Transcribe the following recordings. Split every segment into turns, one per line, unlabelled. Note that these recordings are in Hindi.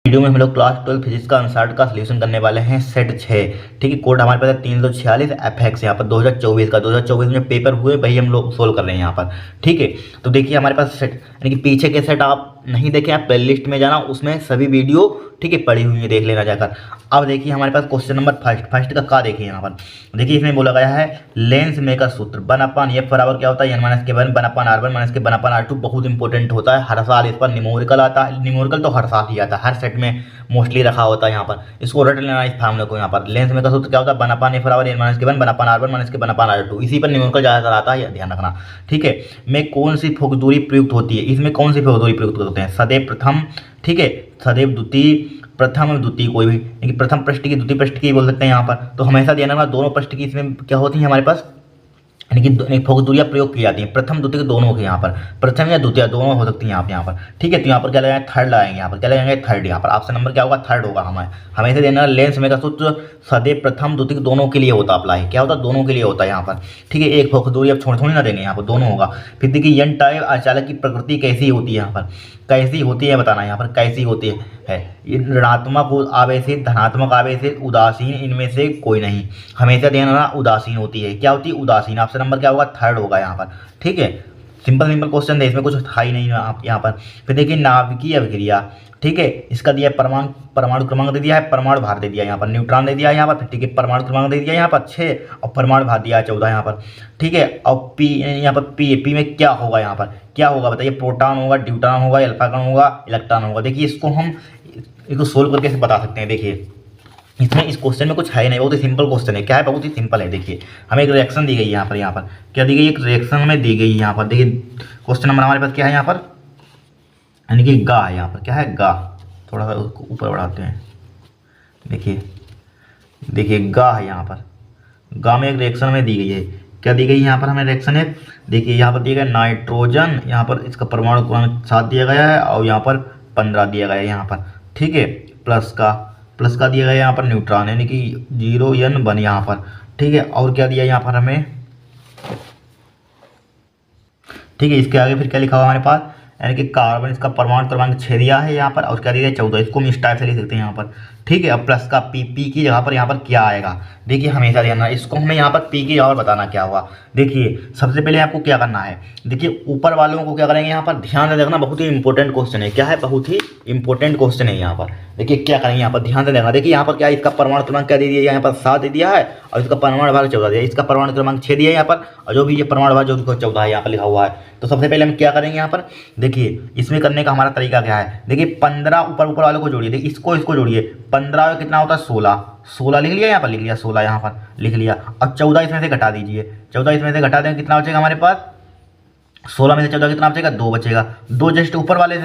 वीडियो में हम लोग क्लास 12 फिजिक्स का अनसॉल्व्ड का सलूशन करने वाले हैं सेट 6। ठीक है, कोड हमारे पास है 346 FX यहाँ पर 2024 में पेपर हुए वही हम लोग सोल्व कर रहे हैं यहाँ पर। ठीक है, तो देखिए हमारे पास सेट यानी कि पीछे के सेट आप नहीं देखें, आप प्ले लिस्ट में जाना, उसमें सभी वीडियो ठीक है पड़ी हुई है, देख लेना जाकर। अब देखिए हमारे पास क्वेश्चन नंबर फर्स्ट का देखिए यहाँ पर। देखिए इसमें बोला गया है लेंस में का सूत्र 1/f बराबर क्या होता है n - k1 1/r1 - k 1/r2। बहुत इंपॉर्टेंट होता है, हर साल इस पर न्यूमेरिकल आता है। न्यूमेरिकल तो हर साल ही आता है, हर सेट में मोस्टली रखा होता है यहाँ पर। इसको रट लेना इस फार्मूले को यहाँ पर। लेंस में का सूत्र क्या होता है 1/f बराबर n - k1 1/r1 - k 1/r2। इसी पर न्यूमेरिकल ज़्यादातर आता है, ध्यान रखना। ठीक है, में कौन सी फोक दूरी प्रयुक्त होती है? इसमें कौन सी फोक दूरी प्रयुक्त होते हैं? सदैव प्रथम, ठीक है, सदैव द्वितीय, प्रथम और द्वितीय, कोई भी यानी प्रथम पृष्ठ की द्वितीय पृष्ठ की बोल सकते हैं यहाँ पर। तो हमेशा ध्यान रखना दोनों पृष्ठ की इसमें क्या होती है हमारे पास यानी कि फोक दूरियां प्रयोग की जाती हैं, प्रथम द्वितीय दोनों के यहाँ पर, प्रथम या द्वितीय दोनों हो सकती हैं यहाँ पर। ठीक है, तो यहाँ पर क्या लगाएंगे? थर्ड लगाएंगे यहाँ पर। क्या लगाएंगे? थर्ड। यहाँ पर ऑप्शन नंबर क्या होगा? थर्ड होगा। हमेशा देना लेंस में का सूत्र सदैव प्रथम द्वितीय दोनों के लिए होता है अप्लाई। क्या होता है? दोनों के लिए होता है यहाँ पर। ठीक है, एक फोक दूरी अब थोड़ी ना देंगे यहाँ पर, दोनों होगा। फिर देखिए एन टाइप अचालक की प्रकृति कैसी होती है यहाँ पर, कैसी होती है बताना यहाँ पर, कैसी होती है। ऋणात्मक आवेशित, धनात्मक आवेशित, उदासीन, इनमें से कोई नहीं। हमेशा ध्यान रखना उदासीन होती है। क्या होती है? उदासीन। ऑप्शन नंबर क्या होगा? थर्ड होगा यहाँ पर। ठीक है, सिंपल क्वेश्चन है, इसमें कुछ था ही नहीं आप यहाँ पर। फिर देखिए नाभिकीय अभिक्रिया, ठीक है, इसका दिया परमाणु क्रमांक दे दिया है, परमाणु भार दे दिया यहाँ पर, न्यूट्रॉन दे दिया है यहाँ पर। ठीक है, परमाणु क्रमांक दे दिया यहाँ पर 6 और परमाणु भार दिया है 14 यहाँ पर। ठीक है, और पी यहाँ पर पी में क्या होगा यहाँ पर? क्या होगा बताइए? प्रोटॉन होगा, ड्यूट्रॉन होगा, अल्फा कण होगा, इलेक्ट्रॉन होगा। देखिए इसको हम इसको सोल्व करके बता सकते हैं। देखिए इसमें इस क्वेश्चन में कुछ है नहीं, बहुत ही सिंपल क्वेश्चन है। क्या है? बहुत ही सिंपल है। देखिए हमें एक रिएक्शन दी गई है यहाँ पर क्या दी गई? एक रिएक्शन हमें दी गई है यहाँ पर। देखिए क्वेश्चन नंबर हमारे पास क्या है यहाँ पर, यानी कि गा है यहाँ पर। क्या है? गा। थोड़ा सा उसको ऊपर बढ़ाते हैं। देखिए गा है यहाँ पर। गा में एक रिएक्शन हमें दी गई है। क्या दी गई यहाँ पर हमें रिएक्शन है? देखिए यहाँ पर दिया गया नाइट्रोजन, यहाँ पर इसका परमाणु क्रमांक 7 दिया गया है और यहाँ पर 15 दिया गया है यहाँ पर। ठीक है, प्लस का दिया गया यहाँ पर न्यूट्रॉन यानी कि 0N1 यहाँ पर। ठीक है, और क्या दिया यहाँ पर हमें? ठीक है, इसके आगे फिर क्या लिखा हुआ हमारे पास, यानी कि कार्बन, इसका परमाणु क्रमांक 6 दिया है यहाँ पर और क्या दिया है? 14। इसको हम इस टाइप से लिख सकते हैं यहाँ पर। ठीक है, अब प्लस का पी की जगह पर यहाँ पर क्या आएगा? देखिए हमेशा ध्यान रखना, इसको हमें यहाँ पर पी की जगह पर बताना क्या हुआ। देखिए सबसे पहले आपको क्या करना है, देखिए ऊपर वालों को क्या करेंगे यहाँ पर, ध्यान से देखना, बहुत ही इंपॉर्टेंट क्वेश्चन है। क्या है? बहुत ही इंपॉर्टेंट क्वेश्चन है यहाँ पर। देखिए क्या करेंगे यहाँ पर, ध्यान से देखना। देखिए यहाँ पर क्या, इसका परमाणु क्रमांक क्या दे दिया? यहाँ पर 7 दे दिया है और इसका परमाणु भार 14 दिया है। इसका परमाणु क्रमांक 6 दिया है यहाँ पर और जो भी ये परमाणु भार जो 14 है यहाँ पर लिखा हुआ है। तो सबसे पहले हम क्या करेंगे यहाँ पर, देखिए इसमें करने का हमारा तरीका क्या है। देखिए 15 ऊपर वालों को जोड़िए, देखिए इसको जोड़िए। 15 कितना होता है? 16 लिख लिया यहाँ पर, लिख लिया 16 यहाँ पर लिख लिया और 14 इसमें से घटा दीजिए। 14 इसमें से घटा दें कितना बचेगा हमारे पास? 16 में से 14 कितना बचेगा? 2 बचेगा। 2 जस्ट ऊपर वाले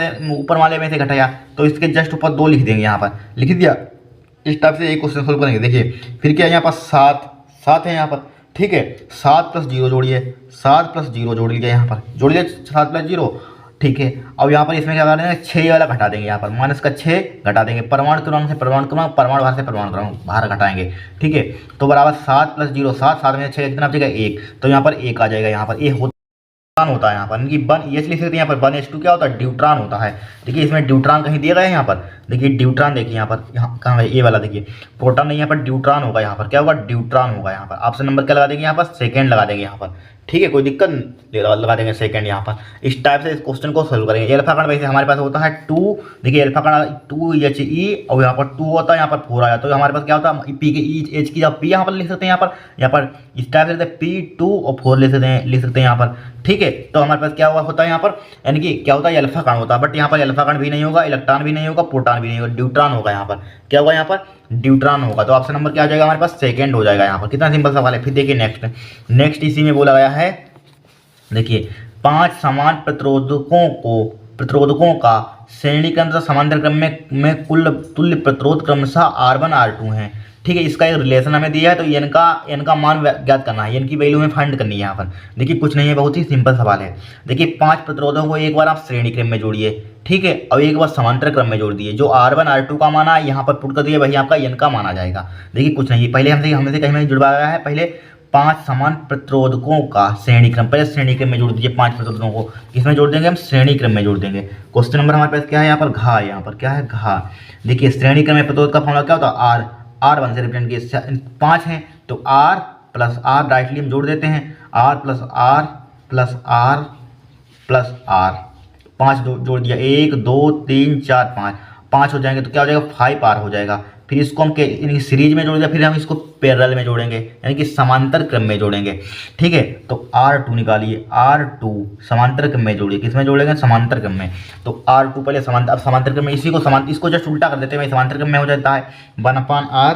में से घटाया तो इसके जस्ट ऊपर 2 लिख देंगे यहाँ पर, लिख दिया। इस टाइप से एक क्वेश्चन सोल्व करेंगे। देखिए फिर क्या है यहाँ पर? 7 है यहाँ पर। ठीक है, 7 + 0 जोड़िए, 7 + 0 जोड़ लीजिए यहाँ पर, जोड़िए 7 + 0। ठीक है, अब यहाँ पर इसमें क्या कर देंगे? 6 वाला घटा देंगे यहाँ पर, माइनस का 6 घटा देंगे, परमाणु क्रमांक से परमाणु क्रमांक, परमाणु भार से परमाणु क्रमांक भार घटाएंगे। ठीक है, तो बराबर 7 + 0 7 में 6 कितना बचेगा? 1। तो यहाँ पर 1 आ जाएगा। यहाँ पर ये होता है यहाँ पर, यानी कि ये लिख सकते हैं यहाँ पर 1s2 क्या होता है? ड्यूट्रॉन होता है। देखिए इसमें ड्यूट्रॉन कहीं दिया गया है यहाँ पर। देखिए ड्यूट्रॉन, देखिए यहाँ पर, यहाँ कहाँ है? ये वाला देखिए, प्रोटॉन नहीं, यहाँ पर ड्यूट्रॉन होगा। यहाँ पर क्या होगा? ड्यूट्रॉन होगा। यहाँ पर ऑप्शन नंबर क्या लगा देंगे? यहाँ पर सेकंड लगा देंगे यहाँ पर। ठीक है, कोई दिक्कत नहीं, लगा देंगे सेकंड यहाँ पर। इस टाइप से इस क्वेश्चन को सोल्व करेंगे। अल्फा कण वैसे हमारे पास होता है 2। देखिए अल्फा कण 2He और यहाँ पर 2 होता है, यहाँ पर 4 आया तो हमारे पास क्या होता है? पी के H की जब पी यहाँ पर लिख सकते हैं, यहाँ पर इस टाइप से P2 और 4 लिख सकते हैं यहाँ पर। ठीक है, तो हमारे पास क्या होता है यहाँ पर, यानी कि क्या होता है? अल्फा कण होता है, बट यहाँ पर अल्फा कण भी नहीं होगा, इलेक्ट्रॉन भी नहीं होगा, प्रोटॉन भी नहीं होगा, ड्यूट्रॉन होगा। यहाँ पर क्या होगा? यहाँ पर ड्यूट्रॉन होगा। तो ऑप्शन नंबर क्या हो जाएगा हमारे पास? सेकंड हो जाएगा यहाँ पर। कितना सिंपल सवाल है। फिर देखिए नेक्स्ट इसी में बोला गया है, देखिए 5 समान प्रतिरोधकों का श्रेणी क्रम समांतर क्रम में कुल तुल्य प्रतिरोध क्रमशः R1 R2 है। ठीक है, इसका एक रिलेशन हमें दिया है, तो n का मान ज्ञात करना है, n की वैल्यू में फाइंड करनी है यहाँ पर। देखिए कुछ नहीं है, बहुत ही सिंपल सवाल है। देखिए 5 प्रतिरोधों को एक बार आप श्रेणी क्रम में जोड़िए, ठीक है, और एक बार समांतर क्रम में जोड़ दिए। जो R1 R2 का माना यहाँ पर पुट कर दिए, वही आपका n का माना जाएगा। देखिए कुछ नहीं, पहले हमसे कहीं जुड़वाया है, पहले 5 समान प्रतिरोधकों का श्रेणी क्रम, पहले श्रेणी क्रम में जोड़ दीजिए 5 प्रतिरोधकों को, किसमें जोड़ देंगे हम, श्रेणी क्रम में जोड़ देंगे। क्वेश्चन नंबर हमारे पास क्या है यहाँ पर, घा, यहाँ पर क्या है, घा। देखिए श्रेणी क्रम में प्रतिरोध का फॉर्मूला क्या होता है, आर, आर वन से रिप्रेजेंट किए, 5 हैं तो आर प्लस आर डायरेक्टली हम जोड़ देते हैं, R plus R plus R plus R, 5 जोड़ दिया, 1 2 3 4 5, 5 हो जाएंगे तो क्या हो जाएगा, 5 आर हो जाएगा। फिर इसको हम सीरीज में जोड़ दिया, फिर हम इसको पैरेलल में जोड़ेंगे यानी कि समांतर क्रम में जोड़ेंगे, ठीक है। तो R2 निकालिए, R2 समांतर क्रम में जोड़िए, किस में जोड़ेंगे, समांतर क्रम में। तो R2 पहले समांतर, अब समांतर क्रम में इसी को इसको जस्ट उल्टा कर देते हैं, समांतर क्रम में हो जाता है 1/r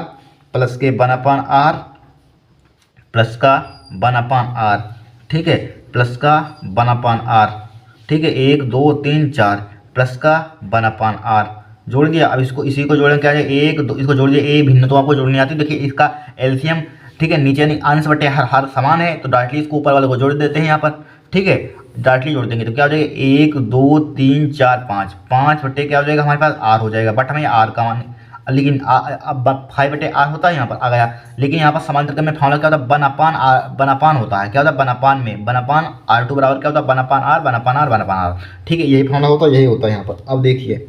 प्लस के 1/r प्लस का 1/r, ठीक है, प्लस का 1/r, ठीक है, 1 2 3 4 प्लस का 1/r जोड़ दिया। अब इसको इसी को जोड़ेंगे, क्या है, 1 2, इसको जोड़ दिया, ए भिन्न तो आपको जोड़नी आती है। देखिए इसका एलसीएम, ठीक है, नीचे अंश बटे हर समान है तो डायरेक्टली इसको ऊपर वाले को जोड़ देते हैं यहाँ पर, ठीक है, डायरेक्टली जोड़ देंगे तो क्या हो जाएगा, 1 2 3 4 5, 5 बटे क्या हो जाएगा हमारे पास आर हो जाएगा, बट हमें आर का मान, लेकिन अब 5 बटे आर होता है यहाँ पर आ गया, लेकिन यहाँ पर समांतर क्रम में फॉर्मूला क्या होता है, 1/r होता है, क्या होता है 1/, में 1/r2 बराबर क्या होता है, 1/r, ठीक है, यही फॉर्मूला होता है, यही होता है यहाँ पर। अब देखिए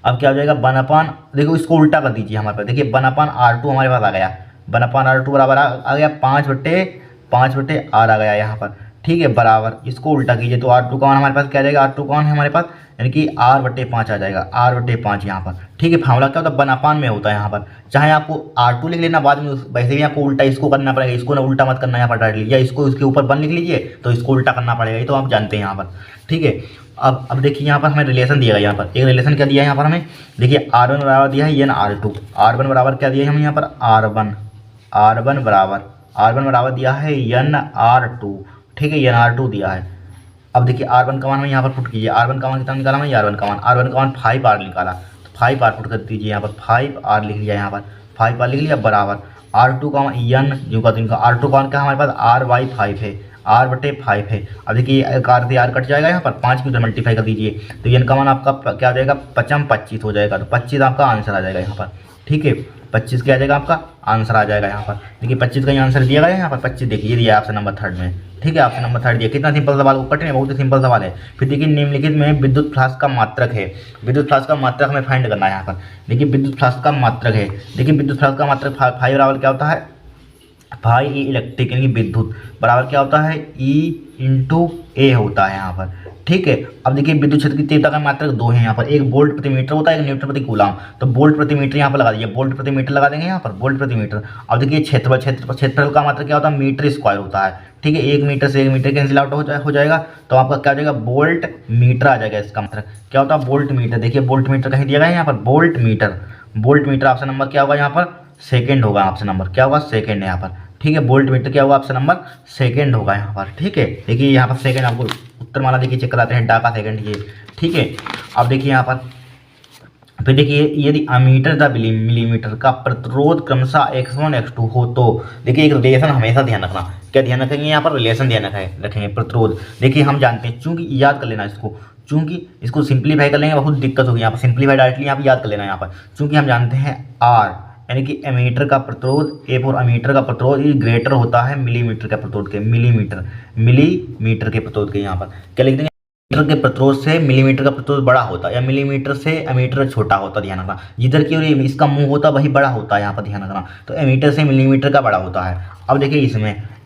अब क्या हो जाएगा, 1/, देखो इसको उल्टा कर दीजिए हमारे पास, देखिए 1/r2 हमारे पास आ गया, 1/r2 बराबर आ गया 5 बटे आर आ गया यहाँ पर, ठीक है, बराबर इसको उल्टा कीजिए तो R2 का मान हमारे पास क्या आ जाएगा, R2 का मान है हमारे पास यानी कि R/5 आ जाएगा, R/5 यहाँ पर, ठीक है। फार्मूला क्या होता है, 1/, में होता है यहाँ पर, चाहे आपको R2 लिख लेना बाद में, वैसे भी आपको उल्टा इसको करना पड़ेगा, इसको ना उल्टा मत करना यहाँ पर डायरेक्टली, या इसको इसके ऊपर 1 लिख लीजिए तो इसको उल्टा करना पड़ेगा, ये तो आप जानते हैं यहाँ पर, ठीक है। अब देखिए यहाँ पर हमें रिलेशन दिया गया, यहाँ पर एक रिलेशन क्या दिया है यहाँ पर हमें, देखिए R1 बराबर दिया है n/r2, R1 बराबर क्या दिया है हमें यहाँ पर, R1 बराबर दिया है n/r2, ठीक है, n/r2 दिया है। अब देखिए R1 का मान हमें यहाँ पर पुट कीजिए, R1 का मान कितना निकाला हमें, R1 का मान 5R निकाला, तो 5R पुट कर दीजिए यहाँ पर, 5R लिख लिया यहाँ पर, 5R लिख लिया बराबर R2 का मान n जो का इनका R2 का मान क्या हमारे पास R/5 है, R/5 है। अब देखिए एक R से R कट जाएगा यहाँ पर, 5 की उधर मल्टीप्लाई कर दीजिए तो n का मान आपका क्या आ जाएगा, 25 हो जाएगा, तो 25 आपका आंसर आ जाएगा यहाँ पर, ठीक है, 25 क्या आ जाएगा आपका आंसर आ जाएगा यहाँ पर। देखिए 25 का ही आंसर दिया गया है यहाँ पर, 25 देखिए दिया है आपसे नंबर 3 में, ठीक है, आपसे नंबर 3 दिया, कितना सिंपल सवाल, कठिन है, बहुत ही सिंपल सवाल है। फिर देखिए निम्नलिखित में विद्युत फ्लास्क का मात्रक है, विद्युत फ्लास्क का मात्रक हमें फाइंड करना है यहाँ पर। देखिए विद्युत फ्लास्क का मात्रक है, देखिए विद्युत फ्लास्क का मात्रक फाई बराबर क्या होता है, फाई ई इलेक्ट्रिक यानी विद्युत बराबर क्या होता है, E/A होता है यहाँ पर, ठीक है। अब देखिए विद्युत क्षेत्र की तीव्रता का मात्रक 2 है यहाँ पर, एक वोल्ट प्रति मीटर होता है, एक न्यूटन प्रति कूलम, तो वोल्ट प्रति मीटर यहाँ पर लगा दीजिए, वोल्ट प्रति मीटर लगा देंगे यहाँ पर, वोल्ट प्रति मीटर। अब देखिए क्षेत्रफल का मात्रक क्या होता है, मीटर स्क्वायर होता है, ठीक है, 1 मीटर से 1 मीटर कैंसिल आउट हो जाएगा तो आपका क्या हो जाएगा, वोल्ट मीटर आ जाएगा, इसका मात्रक क्या होता है, वोल्ट मीटर। देखिए वोल्ट मीटर कहीं दिया गया है यहाँ पर, वोल्ट मीटर ऑप्शन नंबर क्या होगा यहाँ पर, सेकेंड होगा, ऑप्शन नंबर क्या होगा, सेकेंड है यहाँ पर, ठीक है, वोल्ट मीटर क्या होगा, ऑप्शन नंबर सेकंड होगा यहाँ पर, ठीक है। देखिए यहाँ पर सेकंड आपको उत्तरमाला देखिए चेक कराते हैं, डाका सेकंड ये, ठीक है। अब देखिए यहाँ पर फिर देखिए यदि अमीटर द मिलीमीटर का प्रतिरोध क्रमशः x1 x2 हो तो, देखिए एक रिलेशन हमेशा ध्यान रखना, क्या ध्यान रखेंगे यहाँ पर, रिलेशन ध्यान रखेंगे प्रतिरोध। देखिए हम जानते हैं, चूंकि याद कर लेना इसको, चूंकि इसको सिंप्लीफाई कर लेंगे बहुत दिक्कत होगी यहाँ पर, सिंप्लीफाई डायरेक्टली यहाँ पर याद कर लेना यहाँ पर, चूंकि हम जानते हैं R यानी कि एमीटर का प्रतिरोध, ए फॉर अमीटर का प्रतिरोध ये ग्रेटर होता है मिलीमीटर के प्रतिरोध के, मिलीमीटर के प्रतिरोध के, यहाँ पर क्या लिख देंगे, मीटर के प्रतिरोध से मिलीमीटर का प्रतिरोध बड़ा होता है, या मिलीमीटर से एमीटर छोटा होता है, ध्यान रखना, जिधर की इसका मुंह होता है वही बड़ा होता है यहाँ पर, ध्यान रखना, तो एमीटर से मिलीमीटर का बड़ा होता है। अब देखिए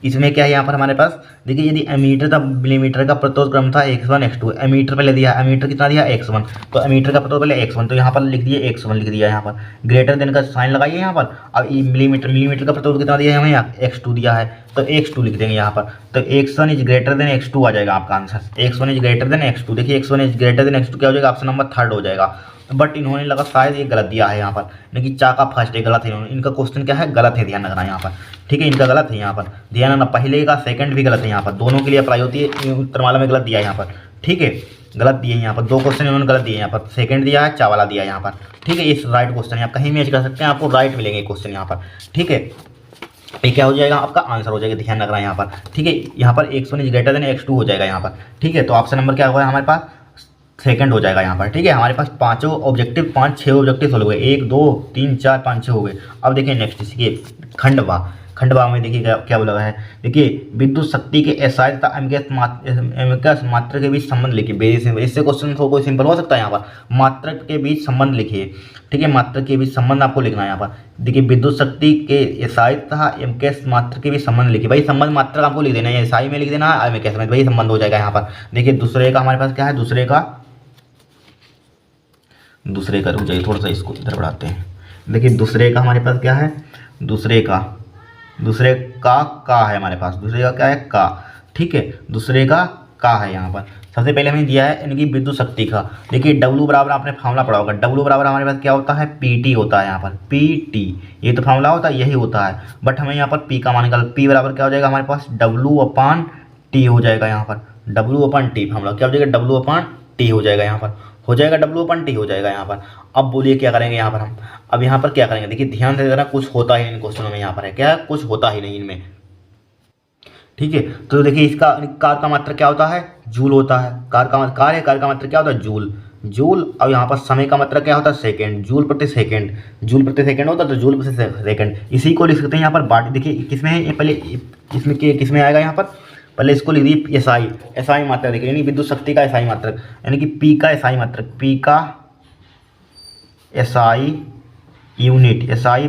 इसमें क्या है यहाँ पर हमारे पास, देखिए यदि एमीटर का मिलीमीटर का प्रतिरोध क्रम था x1 x2, एमीटर पहले दिया, एमीटर कितना दिया x1, तो एमीटर का प्रतिरोध पहले x1, तो यहाँ पर लिख दिए x1 लिख दिया यहाँ पर, ग्रेटर देन का साइन लगाइए यहाँ पर। अब मिलीमीटर का प्रतिरोध कितना दिया है हमें, यहाँ x2 दिया है तो x2 लिख देंगे यहाँ पर, तो x1 is greater than x2 आ जाएगा आपका answer, x1 is greater than x2। देखिए x1 is greater than x2 क्या हो जाएगा, ऑप्शन नंबर 3 हो जाएगा, बट इन्होंने लगा शायद ये गलत दिया है यहाँ पर, लेकिन चा का फर्स्ट है गलत है, इनका क्वेश्चन क्या है, गलत है, ध्यान रखना यहाँ पर, ठीक है, इनका गलत है यहाँ पर, ध्यान रखना, पहले का सेकंड भी गलत है यहाँ पर, दोनों के लिए अप्लाई होती है, उत्तरमाला में गलत दिया है यहाँ पर, ठीक है, गलत दिए यहाँ पर, 2 क्वेश्चन इन्होंने गलत दिए यहाँ पर, सेकंड दिया है, चा वाला दिया है यहाँ पर, ठीक है, इस राइट क्वेश्चन है, आप कहीं मैच कर सकते हैं, आपको राइट मिलेंगे क्वेश्चन यहाँ पर, ठीक है, ये क्या हो जाएगा आपका आंसर हो जाएगा, ध्यान रखना यहाँ पर, ठीक है, यहाँ पर x1 is greater than x2 हो जाएगा यहाँ पर, ठीक है, तो ऑप्शन नंबर क्या होगा हमारे पास, सेकंड हो जाएगा यहाँ पर, ठीक है। हमारे पास 6 ऑब्जेक्टिव सोल्व हो गए, 1 2 3 4 5 6 हो गए। अब देखिए नेक्स्ट इसके खंडवा, खंडभाग में देखिए क्या बोला गया है। देखिए विद्युत शक्ति के एसआई तथा एमकेएस मात्रक के बीच संबंध लिखिए। बेसिक इससे क्वेश्चन तो कोई सिंपल हो सकता है। यहाँ पर मात्रक के बीच संबंध लिखिए, ठीक है, मात्रक के बीच संबंध आपको लिखना है। यहाँ पर देखिए विद्युत शक्ति के एसआई तथा एमकेएस मात्रक के बीच संबंध लिखिए। भाई संबंध मात्रक आपको लिख देना है, एसआई में लिख देना है, एमकेएस में, वही संबंध हो जाएगा। यहाँ पर देखिए दूसरे का हमारे पास क्या है, दूसरे का रुक जाइए, थोड़ा सा इसको इधर बढ़ाते हैं। देखिए दूसरे का हमारे पास क्या है, दूसरे का है हमारे पास, दूसरे का क्या है, का, ठीक है, दूसरे का है। यहाँ पर सबसे पहले हमें दिया है इनकी विद्युत शक्ति का। देखिए W बराबर आपने फार्मूला पढ़ा होगा, W बराबर हमारे पास क्या होता है, PT होता है। यहाँ पर PT ये तो फार्मूला होता है, यही होता है, बट हमें यहाँ पर P का मान निकाल, P बराबर क्या हो जाएगा हमारे पास, W/T हो जाएगा। यहाँ पर W/T फार्मूला क्या हो जाएगा, W/T हो जाएगा। यहाँ पर हो जाएगा W/T हो जाएगा। यहाँ पर अब बोलिए क्या करेंगे यहाँ पर हम, अब यहाँ पर क्या करेंगे, देखिए ध्यान से देना, कुछ होता ही इन क्वेश्चनों में। यहाँ पर है क्या, कुछ होता ही नहीं इनमें, ठीक है। तो देखिए इसका कार का मात्रक क्या होता है, जूल होता है। कार का मात्रक क्या होता है, जूल। और यहाँ पर समय का मात्रक क्या होता है, सेकंड, जूल प्रति सेकंड होता है, तो जूल प्रति सेकंड। इसी को लिख सकते हैं यहाँ पर बाट। देखिए किसमें है ये, पहले इसमें किसमें आएगा, यहाँ पर पहले इसको लिख दिए एसआई मात्रक। देखिए यानी विद्युत शक्ति का एसआई मात्रक, यानी कि P का एसआई मात्रक, P का एसआई यूनिट, एसआई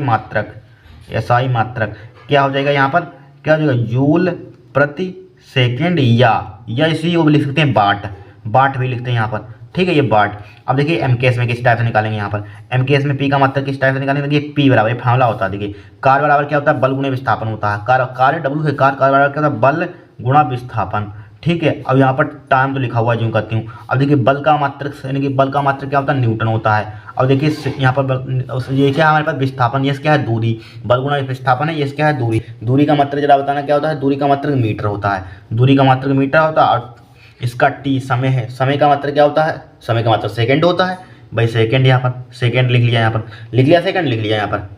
मात्रक क्या हो जाएगा, यहाँ पर क्या हो जाएगा, जूल प्रति सेकंड, या इसी को भी लिख सकते हैं बाट भी लिखते हैं यहाँ पर, ठीक है, ये बाट। अब देखिए एमकेएस में किस टाइप से निकालेंगे, यहाँ पर एमकेएस में P का मात्रक किस टाइप से निकालेंगे। देखिए P बराबर फार्मूला होता है, देखिए कार बराबर क्या होता है, बल गुणे विस्थापन होता है। कार W है, कार बराबर क्या होता है, बल गुणा विस्थापन, ठीक है। अब यहाँ पर टाइम तो लिखा हुआ है, जो करती हूँ। अब देखिए बल का मात्रक, यानी कि बल का मात्रक क्या होता है, न्यूटन होता है। अब देखिए यहाँ पर ये क्या है हमारे पास, विस्थापन, ये क्या है, दूरी, बल गुणा विस्थापन है, ये क्या है, दूरी का मात्रक जरा बताना क्या होता है, दूरी का मात्रक मीटर होता है, और इसका T समय है, समय का मात्रक क्या होता है, समय का मात्रक सेकंड होता है। भाई सेकंड, यहाँ पर सेकंड लिख लिया, सेकंड लिख लिया यहाँ पर,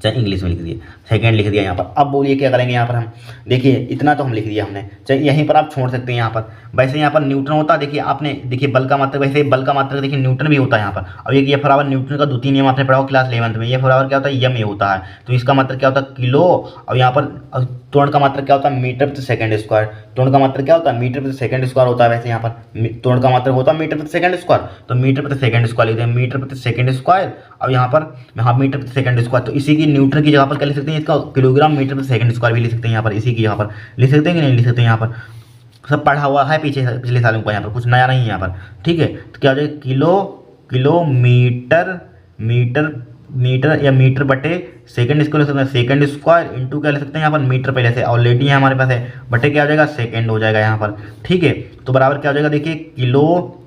चाहे इंग्लिश में लिख दिए, सेकंड लिख दिया यहाँ पर। अब बोलिए क्या करेंगे यहाँ पर हम, देखिए इतना तो हम लिख दिया हमने, चाहे यहीं पर आप छोड़ सकते हैं। यहाँ पर वैसे यहाँ पर न्यूटन होता है, देखिए आपने, देखिए बल का मात्रक, वैसे बल का मात्रक देखिए न्यूटन भी होता है यहाँ पर। अब ये बराबर न्यूटन का द्वितीय नियम आपने पढ़ा हो क्लास 11th में, ये बराबर क्या होता है, यम होता है। तो इसका मात्रक क्या होता है, किलो। और यहाँ पर त्वरण का मात्रक क्या होता है, मीटर प्रति सेकंड स्क्वायर। त्वरण का मात्रक क्या होता है, मीटर प्रति सेकंड स्क्वायर होता है। वैसे यहाँ पर त्वरण का मात्रक होता है मीटर प्रति सेकंड स्क्वायर, तो मीटर प्रति सेकंड स्क्वायर लिखते हैं, मीटर प्रति सेकंड स्क्वायर। अब यहाँ मीटर प्रति सेकंड स्क्वायर, तो इसी की न्यूटन की जगह पर क्या लिख सकते हैं, इसका किलोग्राम मीटर प्रति सेकंड स्क्वायर भी लिख सकते हैं। यहाँ पर इसी की यहाँ पर लिख सकते हैं कि नहीं लिख सकते हैं, यहाँ पर सब पढ़ा हुआ है पिछले सालों का, यहाँ पर कुछ नया नहीं है यहाँ पर, ठीक है। तो क्या हो जाएगा, मीटर या मीटर बटे सेकंड, इसको लिख सकते हैं सेकंड स्क्वायर इंटू क्या लिख सकते हैं यहाँ पर, मीटर पहले से ऑलरेडी है हमारे पास है, बटे क्या हो जाएगा, सेकंड हो जाएगा यहाँ पर, ठीक है। तो बराबर क्या हो जाएगा, देखिए किलो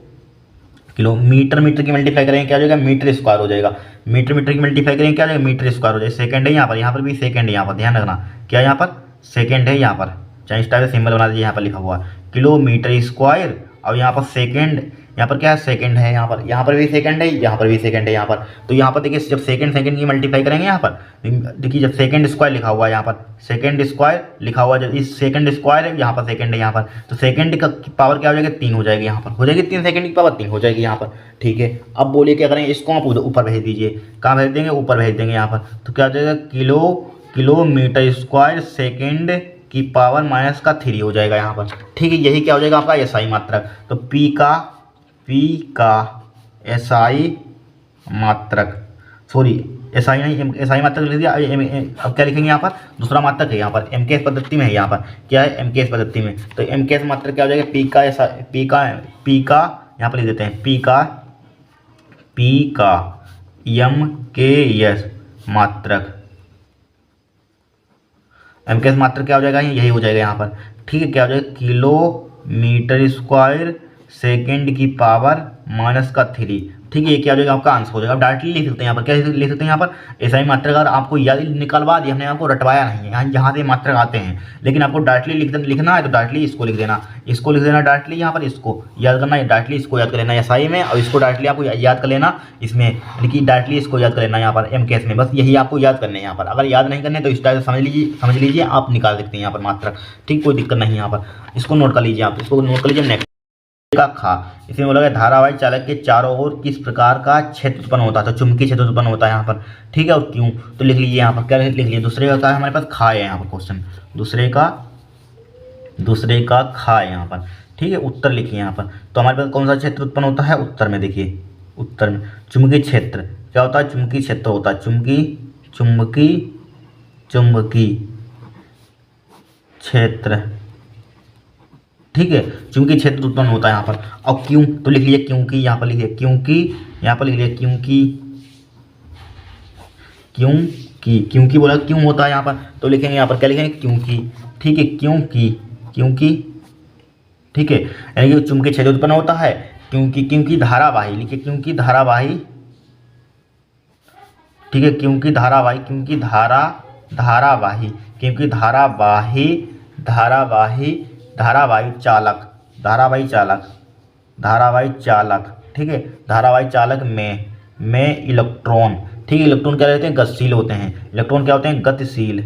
मीटर की मल्टीप्लाई करेंगे क्या हो जाएगा, मीटर स्क्वायर हो जाएगा। मीटर की मल्टीप्लाई करेंगे क्या हो जाएगा, मीटर स्क्वायर हो जाएगा। सेकंड है यहाँ पर भी सेकंड है, यहाँ पर ध्यान रखना क्या, यहाँ पर सेकंड है, यहाँ पर चाहे इस टाइप से सिंबल बना दीजिए, यहाँ पर लिखा हुआ किलोमीटर स्क्वायर। और यहाँ पर सेकंड, यहाँ पर क्या है, सेकंड है, यहाँ पर भी सेकंड है, यहाँ पर भी सेकंड है। यहाँ पर तो यहाँ पर देखिए जब सेकंड की मल्टीप्लाई करेंगे, यहाँ पर देखिए जब सेकंड स्क्वायर लिखा हुआ है, यहाँ पर सेकंड स्क्वायर लिखा हुआ है, जब इस सेकंड स्क्वायर है, यहाँ पर सेकंड है, यहाँ पर तो सेकंड का पावर क्या हो जाएगी, 3 हो जाएगी। यहाँ पर हो जाएगी 3, सेकंड की पावर 3 हो जाएगी यहाँ पर, ठीक है। अब बोलिए क्या करेंगे, इसको आप ऊपर भेज दीजिए, कहाँ भेज देंगे, ऊपर भेज देंगे यहाँ पर। तो क्या हो जाएगा, किलोमीटर स्क्वायर सेकेंड की पावर माइनस का 3 हो जाएगा यहाँ पर, ठीक है। यही क्या हो जाएगा आपका एसआई मात्रक। तो P का एसआई मात्रक, सॉरी एसआई नहीं, एसआई मात्रक लिख दिया। अब क्या लिखेंगे यहाँ पर, दूसरा मात्रक है यहाँ पर, एमकेएस पद्धति में है, यहाँ पर क्या है, एमकेएस पद्धति में। तो एमकेएस मात्रक क्या हो जाएगा, P का यहाँ पर लिख देते हैं, P का एमकेएस मात्रक, एमकेएस मात्रक क्या हो जाएगा, यही हो जाएगा यहाँ पर, ठीक है। क्या हो जाएगा, किलोमीटर स्क्वायर सेकंड की पावर माइनस का 3, ठीक है। ये क्या हो जाएगा, आपका आंसर हो जाएगा। आप डायरेक्टली लिख सकते हैं यहाँ पर, क्या लिख सकते हैं यहाँ पर, एसआई मात्रक। अगर आपको याद निकलवा दिया हमने, आपको रटवाया नहीं है, यहाँ से मात्रक आते हैं, लेकिन आपको डायरेक्टली लिखना है तो डायरेक्टली इसको लिख देना, डायरेक्टली यहाँ पर इसको याद करना है, डायरेक्टली इसको याद कर लेना एसआई में, और इसको डायरेक्टली आपको याद कर लेना इसमें, यानी कि डायरेक्टली इसको याद कर लेना यहाँ पर एमकेएस में। बस यही आपको याद करने हैं यहाँ पर। अगर याद नहीं करने तो इस टाइप से समझ लीजिए, आप निकाल सकते हैं यहाँ पर मात्रक, ठीक, कोई दिक्कत नहीं यहाँ पर। इसको नोट कर लीजिए आप, इसको नोट कर लीजिए। नेक्स्ट का खा, इसमें बोला गया धारावाही चालक के चारों ओर किस प्रकार का क्षेत्र उत्पन्न होता है, तो चुंबकीय क्षेत्र उत्पन्न होता है यहाँ पर, ठीक है। और क्यों, तो लिख लीजिए यहाँ पर, क्या लिख लीजिए, दूसरे का हमारे पास खा है यहाँ पर क्वेश्चन, दूसरे का खा है यहाँ पर, ठीक है। उत्तर लिखिए यहाँ पर, तो हमारे पास कौन सा क्षेत्र उत्पन्न होता है, उत्तर में देखिए, उत्तर में चुंबकीय क्षेत्र क्या होता है, चुंबकीय क्षेत्र होता है, चुंबकीय क्षेत्र, ठीक है। चुंबकीय क्षेत्र उत्पन्न होता है यहाँ पर। और क्यों, तो लिख लीजिए क्योंकि, यहाँ पर लिखिए क्योंकि, यहाँ पर लिख लीजिए क्योंकि बोला क्यों होता है यहाँ पर, तो लिखेंगे यहाँ पर क्या लिखेंगे, क्योंकि, ठीक है, क्योंकि, ठीक है। यानी कि चुंबकीय क्षेत्र उत्पन्न होता है क्योंकि धारावाही, लिखिए क्योंकि धारावाही, ठीक है, क्योंकि धारावाही चालक, ठीक है, धारावाही चालक में इलेक्ट्रॉन, ठीक है, इलेक्ट्रॉन क्या रहते हैं, गतिशील होते हैं, इलेक्ट्रॉन क्या होते हैं, गतिशील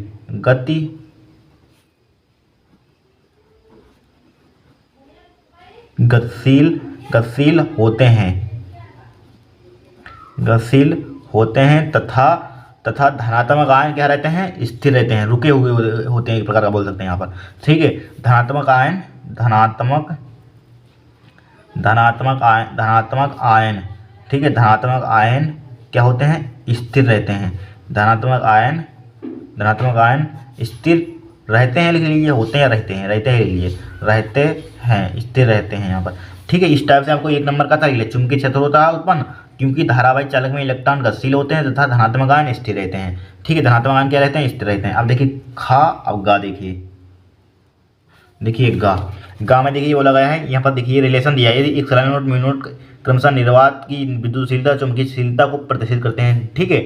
होते हैं तथा धनात्मक आयन क्या रहते हैं, स्थिर रहते हैं, रुके हुए होते हैं, एक प्रकार का बोल सकते हैं यहाँ पर, ठीक है। धनात्मक आयन, ठीक है, धनात्मक आयन क्या होते हैं, स्थिर रहते हैं, धनात्मक आयन स्थिर रहते हैं, लिख लीजिए, होते हैं, रहते हैं स्थिर रहते हैं यहाँ पर, ठीक है। इस टाइप से आपको 1 नंबर का था, चुंबकीय क्षेत्र होता है उत्पन्न क्योंकि धारावाही चालक में इलेक्ट्रॉन गतिशील होते हैं तथा धनात्मक आयन स्थिर रहते हैं, ठीक है। धनात्मक आयन क्या रहते हैं, स्थिर रहते हैं। अब देखिए खा, अब गा, देखिए गा में देखिए वो लगाया है यहाँ पर, देखिए रिलेशन दिया है, यदि एक सोलेनोइड म्यूनोइड क्रमशः निर्वात की विद्युतशीलता चुंबकीयशीलता को प्रदर्शित करते हैं, ठीक है,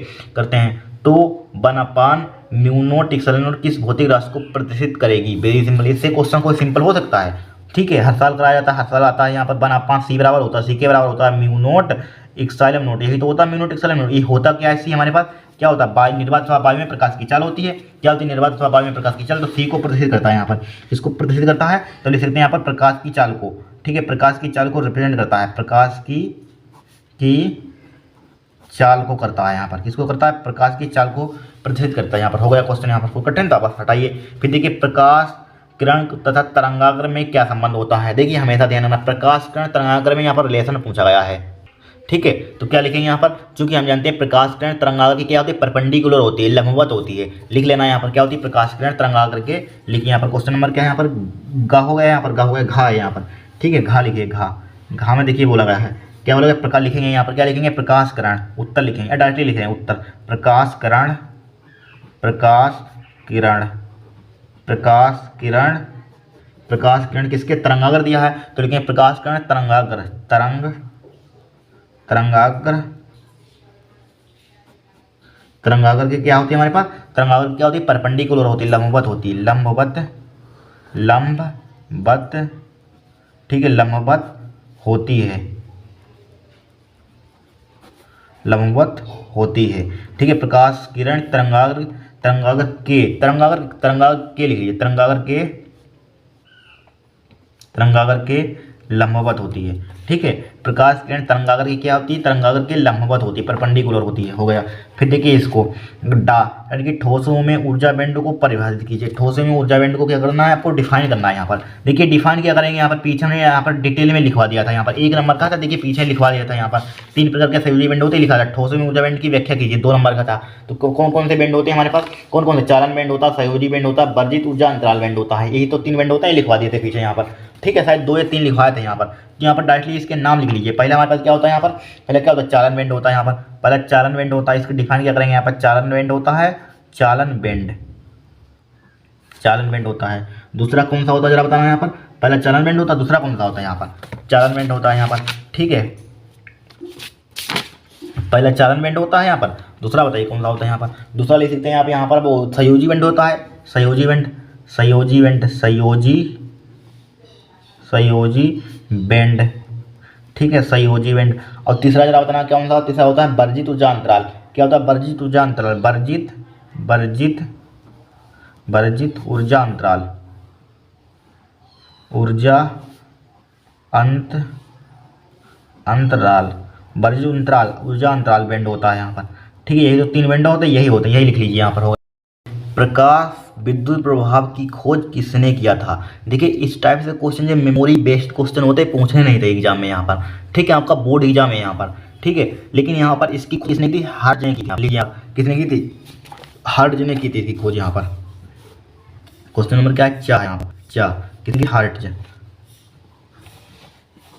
तो 1/म्यू0 एक सोलेनोइड किस भौतिक राशि को प्रदर्शित करेगी, वेरी सिंपल। इससे क्वेश्चन कोई सिंपल हो सकता है, ठीक है, हर साल कराया जाता है, हर साल आता है यहाँ पर 1/c बराबर होता है, सी के बराबर होता है म्यू0 इक्साइलम नोट, यही तो होता है म्यू0 इक्साइलम नोट। ये होता क्या है, सी हमारे पास क्या होता है, निर्वात अथवा वायु में प्रकाश की चाल होती है, क्या होती है, निर्वात अथवा वायु में प्रकाश की चाल, तो सी को प्रदर्शित करता है यहाँ पर, इसको प्रदर्शित करता है, तो लिख सकते हैं यहाँ पर प्रकाश की चाल को, ठीक है, प्रकाश की चाल को रिप्रेजेंट करता है, प्रकाश की चाल को करता है यहाँ पर, किसको करता है, प्रकाश की चाल को प्रदर्शित करता है। यहाँ पर हो गया क्वेश्चन, यहाँ पर कोई कठिन था, बस हटाइए। फिर देखिए प्रकाश किरण तथा तरंगाग्र में क्या संबंध होता है, देखिए हमेशा ध्यान रखना, प्रकाश किरण तरंगाग्र में यहाँ पर रिलेशन पूछा गया है, ठीक है। तो क्या लिखेंगे यहाँ पर, चूंकि हम जानते हैं प्रकाश किरण तरंगाग्र की क्या होती है, परपेंडिकुलर होती है, लंबवत होती है, लिख लेना यहाँ पर क्या होती है, प्रकाश किरण तरंगाग्र के, लिखिए यहाँ पर क्वेश्चन नंबर क्या है, यहाँ पर गा हो गया, यहाँ पर गा हो गया, घा है यहाँ पर, ठीक है, घा लिखिए, घा में देखिए बोला गया है, क्या बोला गया, प्रकाश लिखेंगे यहाँ पर, क्या लिखेंगे, प्रकाश किरण, उत्तर लिखेंगे या डायरेक्टली लिख रहे हैं उत्तर, प्रकाश किरण किसके, तरंगाग्र दिया है, तो लिखेंगे प्रकाश किरण तरंगाग्र की क्या होती है हमारे पास, तरंगाग्र की क्या होती है, परपेंडिकुलर होती है, लंबवत होती है, लंबवत, ठीक है, लंबवत होती है, ठीक है। प्रकाश किरण तरंगाग्र के लिख लीजिए, तरंगाग्र के लंबवत होती है, ठीक है। प्रकाश किरण तरंगाग्र की क्या होती है, तरंगाग्र के लंबवत होती है, परपेंडिकुलर होती है, हो गया। फिर देखिए इसको यानी कि ठोसों में ऊर्जा बैंड को परिभाषित कीजिए, ठोसों में ऊर्जा बैंड को क्या करना है, आपको डिफाइन करना है। यहाँ पर देखिए डिफाइन क्या करेंगे, यहाँ पर पीछे ने यहाँ पर डिटेल में लिखवा दिया था, यहाँ पर 1 नंबर का था, देखिए पीछे लिखवा दिया था, यहाँ पर 3 प्रकार के सहयोगी बैंड होते लिखा था, ठोसों में ऊर्जा बैंड की व्याख्या कीजिए, 2 नंबर का था। तो कौन कौन से बैंड होते हैं हमारे पास, कौन कौन से, चालन बैंड होता है, सहयोगी बैंड होता है, वर्जित ऊर्जा अंतराल बैंड होता है, यही तो 3 बैंड होता है, लिखवा दिए थे पीछे यहाँ पर, ठीक है, शायद 2 या 3 लिखवाए थे यहाँ पर। तो यहाँ पर डायरेक्टली इसके नाम लिख लीजिए। पहले हमारे पास क्या होता है, यहाँ पर पहले क्या होता है, चालन बैंड होता है, यहाँ पर पहले चालन बैंड होता है, इसको डिफाइन क्या करेंगे, यहाँ पर चालन बैंड होता है, चालन बैंड होता है। दूसरा कौन सा होता है जरा बताना, यहाँ पर पहला चालन बैंड होता है, दूसरा कौन सा होता है, यहाँ पर चालन बैंड होता है, यहाँ पर, ठीक है, पहला चालन बैंड होता है यहाँ पर, दूसरा बताइए कौन सा होता है यहाँ पर, दूसरा ले सकते हैं आप यहाँ पर वो संयोजी बैंड होता है, संयोजी बैंड, ठीक है, संयोजी बैंड। और तीसरा जरा बताना कौन सा, तीसरा होता है वर्जित ऊर्जा अंतराल, क्या होता है, वर्जित ऊर्जा अंतराल, वर्जित ऊर्जा अंत अंतराल वर्जु अंतराल ऊर्जा अंतराल बैंड होता है यहाँ पर। ठीक है, यही तो 3 बैंड होते हैं, यही होते हैं, यही लिख लीजिए यहाँ पर होगा। प्रकाश विद्युत प्रभाव की खोज किसने किया था? देखिए इस टाइप से क्वेश्चन जो मेमोरी बेस्ड क्वेश्चन होते हैं पूछने नहीं थे एग्जाम में यहाँ पर। ठीक है, आपका बोर्ड एग्जाम है यहाँ पर। ठीक है, लेकिन यहाँ पर इसकी किसने की? हार्ट ने की थी। लीजिए आप, किसने की थी? हार्ट ने की थी खोज यहाँ पर। क्वेश्चन नंबर क्या है? चा यहाँ पर, चा किसने की? हार्ट।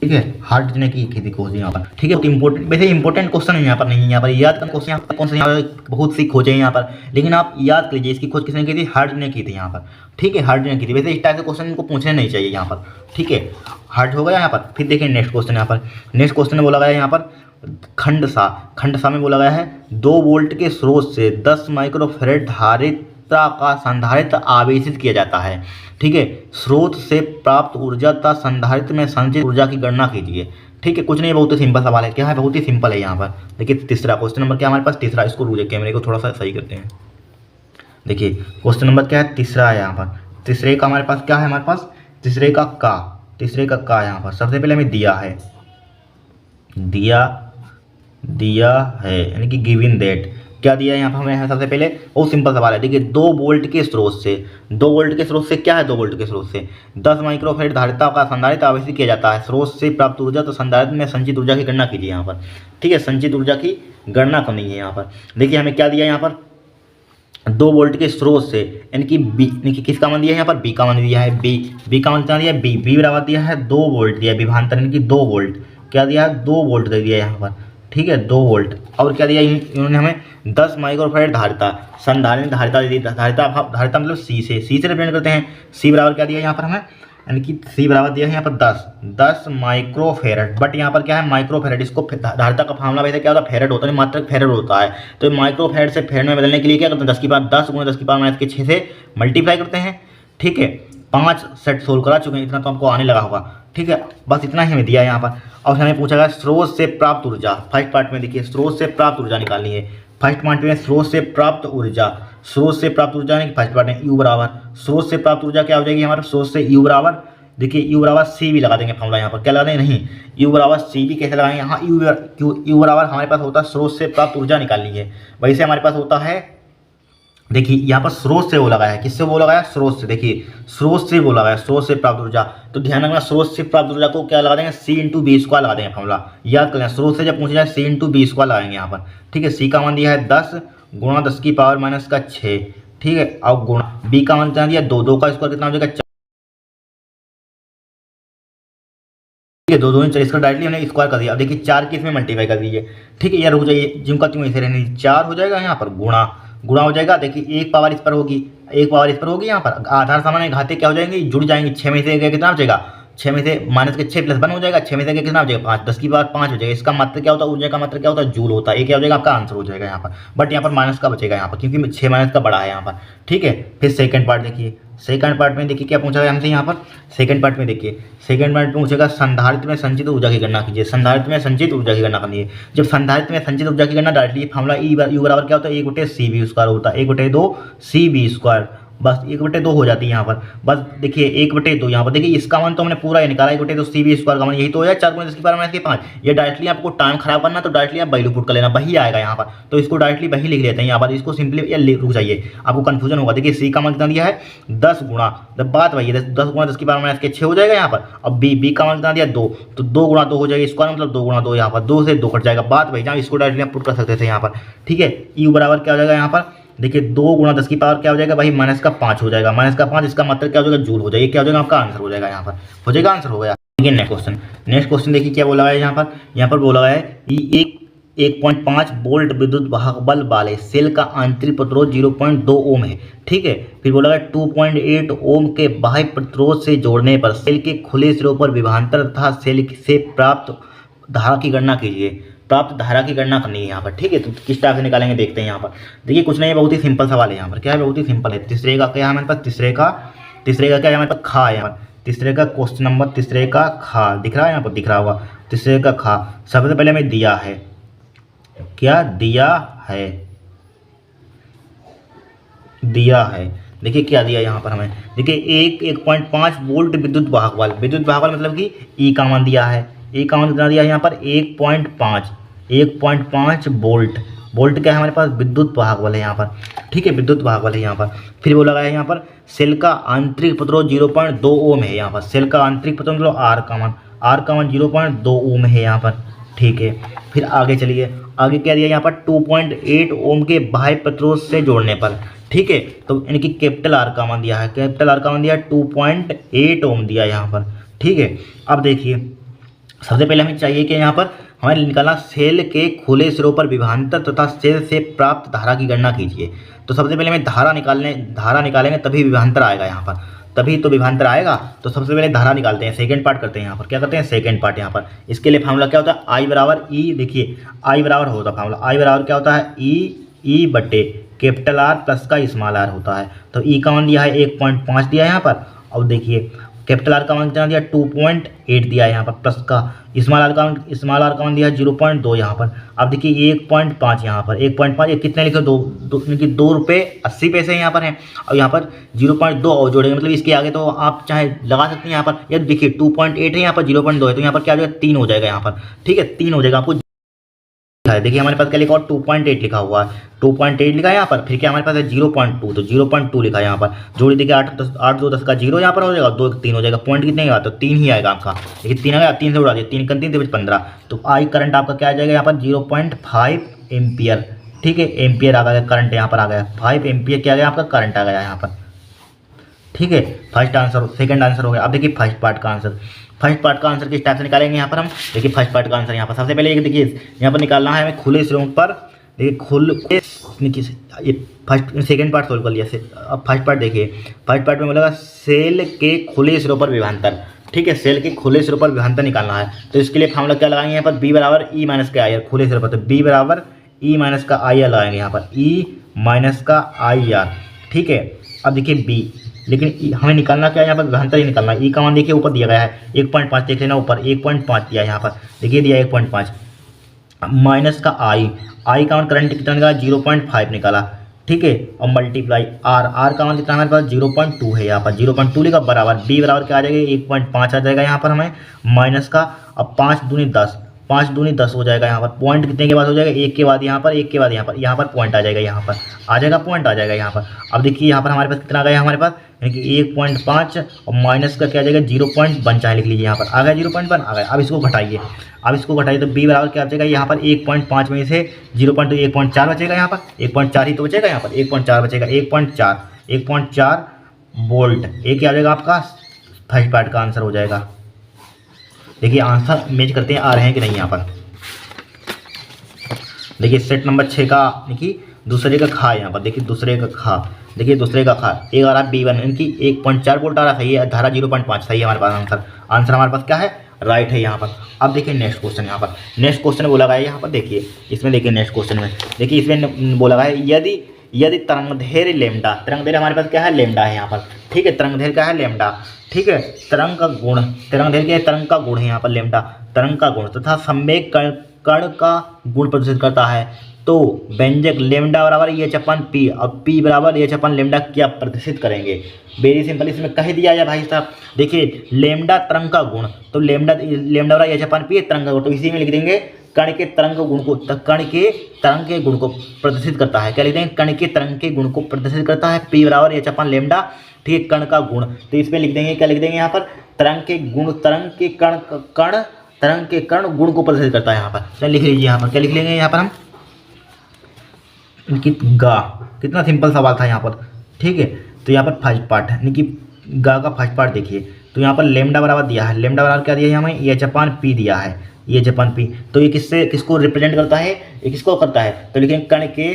ठीक है, हार्ट ने की थी खोज यहाँ पर। ठीक है, तो इंपॉर्टेंट, वैसे इंपॉर्टेंट क्वेश्चन है यहाँ पर, नहीं है यहाँ पर याद करना क्वेश्चन। यहाँ पर कौन सा, यहाँ पर बहुत सी खोजें यहाँ पर, लेकिन आप याद कर लीजिए इसकी खोज किसने की थी? हार्ट ने की थी यहाँ पर। ठीक है, हार्ट ने की थी। वैसे इस टाइप के क्वेश्चन इनको पूछने नहीं चाहिए यहाँ पर। ठीक है, हार्ट हो गया यहाँ पर। फिर देखिए नेक्स्ट क्वेश्चन यहाँ पर, नेक्स्ट क्वेश्चन में बोला गया यहाँ पर खंडसा में बोला गया है 2 वोल्ट के स्रोत से 10 माइक्रोफैराड धारिता का संधारित्र आवेशित किया जाता है। ठीक है, स्रोत से प्राप्त ऊर्जा तथा संधारित्र में संचित ऊर्जा की गणना कीजिए। ठीक है, कुछ नहीं, बहुत ही सिंपल सवाल है। क्या है? बहुत ही सिंपल है यहाँ पर। देखिए तीसरा क्वेश्चन नंबर क्या हमारे पास? तीसरा। इसको रुके कैमरे को थोड़ा सा सही करते हैं। देखिए क्वेश्चन नंबर क्या है? तीसरा है यहाँ पर। तीसरे का हमारे पास क्या है? हमारे पास तीसरे का का यहाँ पर सबसे पहले हमें दिया है यानी कि गिवन दैट। क्या दिया है यहाँ पर हमें? सबसे पहले बहुत सिंपल सवाल है। देखिए 2 वोल्ट के स्रोत से क्या है? 2 वोल्ट के स्रोत से 10 माइक्रोफैराड धारिता का संधारित्र आवेशित किया जाता है। स्रोत से प्राप्त ऊर्जा तो संधारित्र में संचित ऊर्जा की गणना कीजिए यहाँ पर। ठीक है, संचित ऊर्जा की गणना करनी है यहाँ पर। देखिए हमें क्या दिया यहाँ पर? 2 वोल्ट के स्रोत से, यानी कि बी, यानी कि किसका मान दिया है यहाँ पर? बी का मान दिया है। बी का मान कितना दिया है? बी बराबर दिया है 2 वोल्ट दिया है, विभवांतर यानी कि 2 वोल्ट। क्या दिया है? 2 वोल्ट दे दिया है यहाँ पर। ठीक है, 2 वोल्ट। और क्या दिया इन्होंने हमें? 10 माइक्रोफैराड धारिता, धारिता दे दी। धारिता मतलब सी से रिप्रेजेंट करते हैं। सी बराबर क्या दिया यहाँ पर हमें? यानी कि सी बराबर दिया है यहाँ पर 10 माइक्रोफैराड। बट यहाँ पर क्या है? माइक्रोफैराड। इसको धारिता का फार्मूला वैसे क्या होता है? फैराड होता है, मात्रक फैराड होता है। तो माइक्रोफैराड से फैराड में बदलने के लिए क्या करते हैं? 10 की पावर 10 गुणा 10 की पावर माइनस के 6 से मल्टीप्लाई करते हैं। ठीक है, 5 सेट सोल्व करा चुके हैं, इतना तो आपको आने लगा होगा। ठीक है, बस इतना ही हमें दिया है यहाँ पर। और हमें पूछा गया स्रोत से प्राप्त ऊर्जा। फर्स्ट पार्ट में देखिए स्रोत से प्राप्त ऊर्जा निकालनी है। फर्स्ट पार्ट में स्रोत से प्राप्त ऊर्जा यानी फर्स्ट पार्ट में यू बराबर स्रोत से प्राप्त ऊर्जा क्या हो जाएगी हमारा? स्रोत से यू बराबर, देखिए यू बराबर सी भी लगा देंगे फॉर्मूला यहाँ पर। क्या लगा देंगे? नहीं, यू बराबर सी भी कैसे लगाएंगे? यहाँ यू बराबर हमारे पास होता है स्रोत से प्राप्त ऊर्जा निकालनी है। वैसे हमारे पास होता है, देखिए यहाँ पर स्रोत से वो लगाया, किससे वो लगाया? स्रोत से। देखिए स्रोत से वो लगाया, स्रोत से प्राप्त ऊर्जा। तो ध्यान रखना स्रोत से प्राप्त ऊर्जा को क्या लगा देंगे? सी इंटू बी स्क्वायर लगा देंगे फॉर्मूला। याद कर लें, स्रोत से जब पूछा जाए सी इंटू बी स्क्वायर लगाएंगे यहाँ पर। ठीक है, सी का मान दिया है 10 गुणा 10 की पावर माइनस का 6। ठीक है, और गुणा बी का मान कितना दिया? 2 का स्क्वायर कितना हो जाएगा? 4। ठीक है, 2 2 इसका डायरेक्टली हमने स्क्वायर कर दिया। अब देखिए 4 की इसमें मल्टीप्लाई कर दीजिए। ठीक है, यार रुक जाइए, जिम का क्यों ऐसे रहने? 4 हो जाएगा यहाँ पर, गुणा हो जाएगा। देखिए एक पावर इस पर होगी, यहाँ पर आधार सामान्य घाते क्या हो जाएंगे? जुड़ जाएंगे। 6 में से कितना हो जाएगा? 6 में से माइनस के 6 प्लस 1 हो जाएगा। 6 में से कितना हो जाएगा? 5। 10 की पावर 5 हो जाएगा। इसका मात्र क्या होता है? ऊर्जा का मात्र क्या होता है? जूल होता है। ये क्या हो जाएगा? आपका आंसर हो जाएगा यहाँ पर। बट यहाँ पर माइनस का बचेगा यहाँ पर, क्योंकि 6 माइनस का बड़ा है यहाँ पर। ठीक है, फिर सेकंड पार्ट देखिए। सेकंड पार्ट में देखिए क्या पूछा गया हमसे यहाँ पर? सेकंड पार्ट में देखिए, सेकंड पार्ट में पूछेगा संधारित्र में संचित ऊर्जा की गणना कीजिए। संधारित्र में संचित ऊर्जा की गणना करनी है। जब संधारित्र में संचित ऊर्जा की गणना डायरेक्टली फॉर्मूला यू बराबर क्या होता है? 1/CV स्क्वायर होता है। 1/2 CV स्क्वायर, बस 1/2 हो जाती है यहाँ पर। बस देखिए 1/2 यहाँ पर देखिए, इसका मान तो हमने पूरा ही निकाला। 1/2 CV स्क्वायर का मान यही तो हो जाए 4 गुणा 10 की पावर माइनस के 5। ये डायरेक्टली आपको टाइम खराब करना तो डायरेक्टली आप वैल्यू पुट कर लेना, वही आएगा यहाँ पर। तो इसको डायरेक्टली वही लिख लेते हैं यहाँ पर। इसको सिंपली रुक जाइए, आपको कंफ्यूजन होगा। देखिए सी का मान कितना दिया है? 10 गुणा, जब बात वही है 10 गुणा 10 की पावर माइनस के 6 हो जाएगा यहाँ पर। अब बी का मान कितना दिया? 2, तो 2 गुणा 2 हो जाएगा स्क्वायर, मतलब 2 गुणा 2 यहाँ पर 2 से 2 कट जाएगा। बात वही, जहाँ इसको डायरेक्टली आप पुट कर सकते थे यहाँ पर। ठीक है, यू बराबर क्या हो जाएगा यहाँ पर? देखिए 2 गुणा 10 की पावर क्या हो जाएगा भाई? माइनस का 5 हो जाएगा। माइनस का 5, इसका मतलब क्या हो जाएगा? जूल हो जाएगा। क्या हो जाएगा? आपका आंसर हो जाएगा यहाँ पर। हो जाएगा, आंसर हो गया। देखिए नेक्स्ट क्वेश्चन देखिए क्या बोला है यहाँ पर बोला है कि 1.5 वोल्ट विद्युत वाहक बल वाले सेल का आंतरिक प्रतिरोध 0.2 ओम है। ठीक है, फिर बोला है 2.8 ओम के बाह्य प्रतिरोध से जोड़ने पर सेल के खुले सिरों पर विभवांतर तथा सेल से प्राप्त धारा की गणना कीजिए। प्राप्त धारा की गणना करनी है यहाँ पर। ठीक है, तो किस टाइप से निकालेंगे देखते हैं यहाँ पर। देखिए कुछ नहीं है, बहुत ही सिंपल सवाल है यहाँ पर। क्या है? बहुत ही सिंपल है। तीसरे का क्या है हमारे पास? तीसरे का क्या है हमारे पास? खा है यहाँ पर। तीसरे का क्वेश्चन नंबर तीसरे का खा दिख रहा है यहाँ पर, दिख रहा होगा। तीसरे का खा सबसे पहले हमें दिया है, क्या दिया है? देखिए क्या दिया यहाँ पर हमें, देखिए 1.5 वोल्ट विद्युत वाहक बल, विद्युत वाहक बल मतलब कि ई का मान दिया है, ई का मान कितना दिया है यहाँ पर 1.5 वोल्ट, वोल्ट क्या है हमारे पास, विद्युत वाहक बल है यहाँ पर, ठीक है, विद्युत वाहक बल है यहाँ पर। फिर वो लगाया यहाँ पर सेल का आंतरिक प्रतिरोध 0.2 ओम है यहाँ पर, सेल का आंतरिक प्रतिरोध मतलब आर का मान 0.2 ओम है यहाँ पर, ठीक है। फिर आगे चलिए, आगे क्या दिया यहाँ पर 2.8 ओम के बाह्य प्रतिरोध से जोड़ने पर, ठीक है, तो यानी कि कैपिटल आर का मान दिया है, कैपिटल आर का मान दिया है 2.8 ओम दिया यहाँ पर, ठीक है। अब देखिए सबसे पहले हमें चाहिए कि यहाँ पर हमें निकालना सेल के खुले सिरों पर विभवांतर तथा सेल से प्राप्त धारा की गणना कीजिए। तो सबसे पहले हमें धारा निकालेंगे तभी विभवांतर आएगा यहाँ पर, तभी तो विभवांतर आएगा। तो सबसे पहले धारा निकालते हैं, सेकंड पार्ट करते हैं यहाँ पर, क्या करते हैं सेकंड पार्ट यहाँ पर। इसके लिए फार्मूला क्या होता है, आई बराबर ई, देखिए आई बराबर होता है फार्मूला, आई बराबर क्या होता है ई बटे कैपिटल आर प्लस का स्मॉल आर होता है। तो ई का मान दिया है 1.5 दिया है यहाँ पर, अब देखिए कैपिटल आर का मान कितना दिया 2.8 दिया है यहाँ पर, प्लस का स्मॉल आर का मान दिया है 0.2 यहाँ पर। अब देखिए 1.5 यहाँ पर, 1.5 ये कितने लिखे, दो रुपये 80 पैसे यहाँ पर हैं, और यहाँ पर 0.2 और जोड़ेंगे, मतलब इसके आगे तो आप चाहे लगा सकते हैं यहाँ पर। ये देखिए 2.8 है यहाँ पर, 0.2 है, तो यहाँ पर क्या हो जाएगा 3 हो जाएगा यहाँ पर, ठीक है 3 हो जाएगा आपको। देखिए हमारे पास क्या लिखा हुआ 2.8 लिखा हुआ है, 2.8 लिखा है यहाँ पर। फिर क्या हमारे पास है 0.2, तो 0.2 लिखा है यहाँ पर। जोड़ी देखिए 8 2 10 का 0 यहाँ पर हो जाएगा, 2 3 हो जाएगा, पॉइंट कितने का, तो 3 ही आएगा आपका। देखिए 3 आ गया, 3 से उड़ा दिया, 3 3 से 15, तो आई करंट आपका क्या आ जाएगा यहाँ पर 0.5 एम्पियर, ठीक है, एम्पियर आ गया करंट यहाँ पर आ गया, 5 एम्पियर क्या आ गया आपका करंट आ गया यहाँ पर, ठीक है। फर्स्ट आंसर, सेकंड आंसर हो गया। अब देखिए फर्स्ट पार्ट का आंसर, फर्स्ट पार्ट का आंसर किस टाइप से निकालेंगे यहाँ पर हम, देखिए फर्स्ट पार्ट का आंसर यहाँ पर सबसे पहले देखिए यहाँ पर निकालना है हमें खुले सिरों पर, देखिए ये फर्स्ट सेकंड पार्ट सोल्व कर लिया से। अब फर्स्ट पार्ट देखिए, फर्स्ट पार्ट में बोलेगा सेल के खुले सिरों पर विभवांतर, ठीक है, सेल के खुले सिरों पर विभवांतर निकालना है। तो इसके लिए फार्मूला क्या लगाएंगे यहाँ पर, बी बराबर ई माइनस का आई आर, खुले सिरों पर, तो बी बराबर ई माइनस का आई आर लगाएंगे यहाँ पर, ई माइनस का आई आर, ठीक है। अब देखिए बी, लेकिन हमें निकालना क्या है यहाँ पर, विभवांतर ही निकालना है। ई का मान देखिए ऊपर दिया गया है 1.5, देख लेना ऊपर 1.5 दिया है यहाँ पर, देखिए दिया 1.5 माइनस का आई का मान करंट कितना निकाला 0.5 निकाला, ठीक है, और मल्टीप्लाई आर का मान कितना हमारे पास 0.2 है यहाँ पर, 0.2 लिखा बराबर बी बराबर क्या आ जाएगा 1.5 आ जाएगा यहाँ पर हमें माइनस का, अब 5 दूनी 10, 5 दूनी 10 हो जाएगा यहाँ पर, पॉइंट कितने के बाद हो जाएगा, एक के बाद यहाँ पर, एक के बाद यहाँ पर पॉइंट आ जाएगा, यहाँ पर आ जाएगा पॉइंट आ जाएगा यहाँ पर। अब देखिए यहाँ पर हमारे पास कितना आ गया हमारे पास, यानी कि 1.5 और माइनस का क्या आ जाएगा 0.1, चाहे लिख लीजिए यहाँ पर आ गया 0.1 आ गया। अब इसको घटाइए, तो बी बराबर क्या बचेगा यहाँ पर 1.5 में से 0.2 1.4 बचेगा यहाँ पर, 1.4 ही तो बचेगा यहाँ पर, 1.4 बचेगा, 1.4 वोल्ट, एक क्या आ जाएगा आपका फर्स्ट पार्ट का आंसर हो जाएगा। देखिए आंसर मैच करते हैं आ रहे हैं कि नहीं यहाँ पर। देखिए सेट नंबर 6 का देखिए दूसरे का खा यहाँ पर, देखिए दूसरे का खा एक आ रहा है B1, इनकी 1.4 वोल्ट आ रहा है, सही है, धारा 0.5 सही है हमारे पास आंसर हमारे पास क्या है राइट है यहाँ पर। अब देखिए नेक्स्ट क्वेश्चन, यहाँ पर नेक्स्ट क्वेश्चन बोला गया है यहाँ पर, देखिए इसमें देखिए नेक्स्ट क्वेश्चन में देखिए इसमें बोला गया है यदि तरंगदैर्घ्य लेमडा, तरंगदैर्घ्य हमारे पास क्या है लेमडा है यहाँ पर, ठीक है, तरंगदैर्घ्य क्या है लेमडा, ठीक है, तरंग का गुण, तरंगदैर्घ्य तरंग का गुण है यहाँ पर लेमडा, तरंग का गुण तथा संवेग कण का गुण प्रदर्शित करता है, तो व्यंजक लेमडा बराबर एच अपन पी, अब पी बराबर एच अपन लेमडा क्या प्रदर्शित करेंगे। वेरी सिंपल, इसमें कह दिया है भाई साहब, देखिए लेमडा तरंग का गुण, तो लेमडा बराबर एच अपन पी तरंग का गुण, तो इसी में लिख देंगे कण के तरंग गुण को, कण के तरंग के गुण को प्रदर्शित करता है, क्या लिख देंगे कण के तरंग के गुण को प्रदर्शित करता है, पी बराबर एच अपन लेमडा, ठीक है, कण का गुण, तो इसमें लिख देंगे क्या लिख देंगे यहाँ पर तरंग के गुण, तरंग के कण गुण को प्रदर्शित करता है यहाँ पर। चलिए लिख लीजिए यहाँ पर, क्या लिख लेंगे यहाँ पर हम इनकी गा, कितना सिंपल सवाल था यहाँ पर, ठीक है। तो यहाँ पर फर्स्ट पार्ट है कि गा का फर्स्ट पार्ट देखिए, तो यहाँ पर लेमडा बराबर दिया है, लेमडा बराबर क्या दिया है हमें एच अपन पी दिया है, एच अपन पी, तो ये किसको रिप्रेजेंट करता है, ये किसको करता है, तो लिखेंगे कण के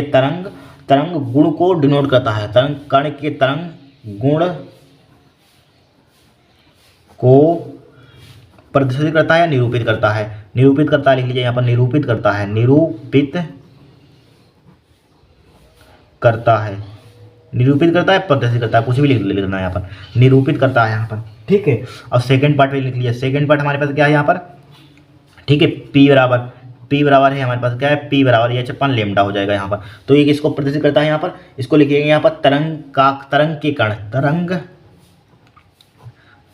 तरंग गुण को डिनोट करता है, कण के तरंग गुण को प्रदर्शित करता है या निरूपित करता है, निरूपित करता है लिख लीजिए यहाँ पर, निरूपित करता है प्रदर्शित करता है, कुछ भी लिख लेना है यहाँ पर, निरूपित करता है यहाँ पर, ठीक है। अब सेकंड पार्ट में लिख लिया, सेकंड पार्ट हमारे पास क्या है यहाँ पर, ठीक है। पी बराबर है हमारे पास क्या है, पी बराबर ये 56 लेमडा हो जाएगा यहाँ पर। तो ये किसको प्रदर्शित करता है, यहाँ पर इसको लिखेंगे यहाँ पर तरंग के कण,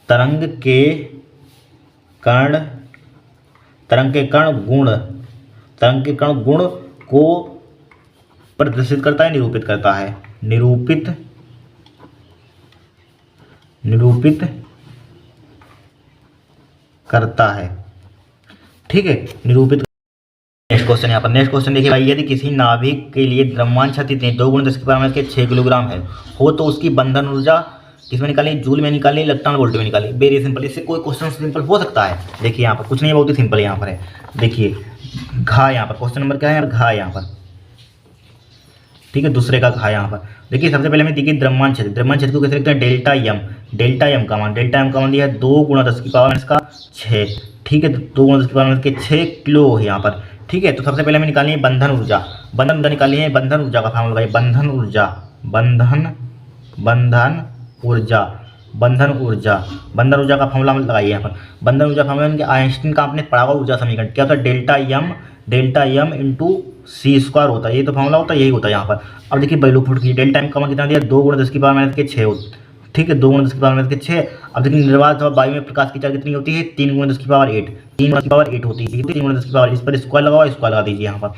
तरंग के कण गुण को प्रदर्शित करता है, निरूपित करता है, निरूपित करता है। ठीक है, निरूपित। नेक्स्ट क्वेश्चन यहाँ पर, नेक्स्ट क्वेश्चन देखिए भाई, यदि किसी नाभिक के लिए द्रव्यमान क्षति 2 × 10⁻⁶ किलोग्राम है हो तो उसकी बंधन ऊर्जा किसमें निकाली, जूल में निकाली, इलेक्ट्रॉन वोल्ट में निकाली। वेरी सिंपल, इससे कोई क्वेश्चन सिंपल हो सकता है। देखिए यहाँ पर कुछ नहीं है, बहुत ही सिंपल यहाँ पर है। देखिए घा यहाँ पर क्वेश्चन नंबर क्या है यार, घा यहाँ पर, ठीक है, दूसरे का घा यहाँ पर। देखिए सबसे पहले हमें देखिए द्रव्यमान क्षेत्र को कैसे लिखते हैं, डेल्टा एम का मान दिया है 2 × 10⁻⁶। ठीक है, 2 × 10⁻⁶ किलो है यहाँ पर। ठीक है, तो सबसे पहले हमें निकालनी है बंधन ऊर्जा निकालनी है। बंधन ऊर्जा का फार्मूला लगाइए, बंधन ऊर्जा का फार्मूला लगाइए यहाँ पर। बंधन ऊर्जा फार्मूला आइंस्टीन का आपने पढ़ा हुआ ऊर्जा समीकरण क्या होता है, डेल्टा एम इंटू c² होता है, ये तो फार्मूला होता है, यही होता है यहाँ पर। अब देखिए वैल्यू पुट की, डेल्टा एम का मान कितना दिया, 2 × 10⁻⁶। ठीक है, 2 × 10⁻⁶। अब देखिए निर्वात वायु में प्रकाश की चाल कितनी होती है, 3 × 10⁸ 3 × 10⁸ होती है, 3 × 10⁸। इस पर स्क्वायर लगा दीजिए यहाँ पर।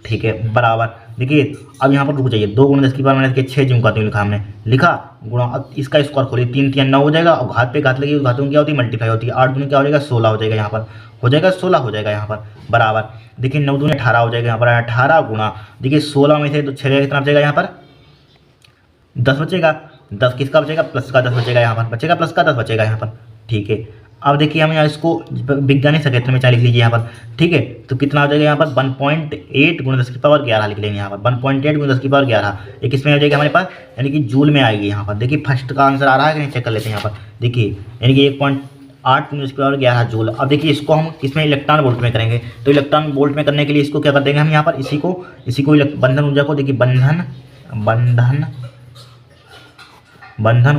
ठीक है, बराबर। देखिए अब यहाँ पर रुक जाइए, 2 × 10⁻⁶ जो का लिखा हमने, लिखा गुणा, अब इसका स्क्वायर खोलिए, 3 × 3 = 9 हो जाएगा। और घात पे घात लगी, घातों क्या होती है, मल्टीप्लाई होती है। 8 दूनी क्या हो जाएगा, 16 हो जाएगा यहाँ पर, 16 हो जाएगा यहाँ पर, बराबर। देखिए 9 दूनी 18 हो जाएगा यहाँ पर, 18 गुणा, देखिए 16 में से तो 6 कितना बचेगा यहाँ पर, 10 बचेगा। 10 किसका बचेगा, प्लस का 10 बचेगा यहाँ पर, बचेगा प्लस का 10 बचेगा यहाँ पर। ठीक है, अब देखिए हम यहाँ इसको वैज्ञानिक संकेतन में 40 लिख लीजिए यहाँ पर। ठीक है, तो कितना हो जाएगा यहाँ पर, 1.8 × 10⁻11 लिख लेंगे यहाँ पर, 1.8 × 10⁻11। ये किस में हो जाएगा हमारे पास, यानी कि जूल में आएगी यहाँ पर। देखिए फर्स्ट का आंसर आ रहा है कि नहीं, चेक कर लेते हैं यहाँ पर। देखिए यानी कि 1.8 × 10⁻11 जूल। अब देखिए इसको हम किसमें, इलेक्ट्रॉन वोल्ट में करेंगे। तो इलेक्ट्रॉन वोल्ट में करने के लिए इसको क्या कर देंगे हम यहाँ पर, इसी को बंधन ऊर्जा को, देखिए बंधन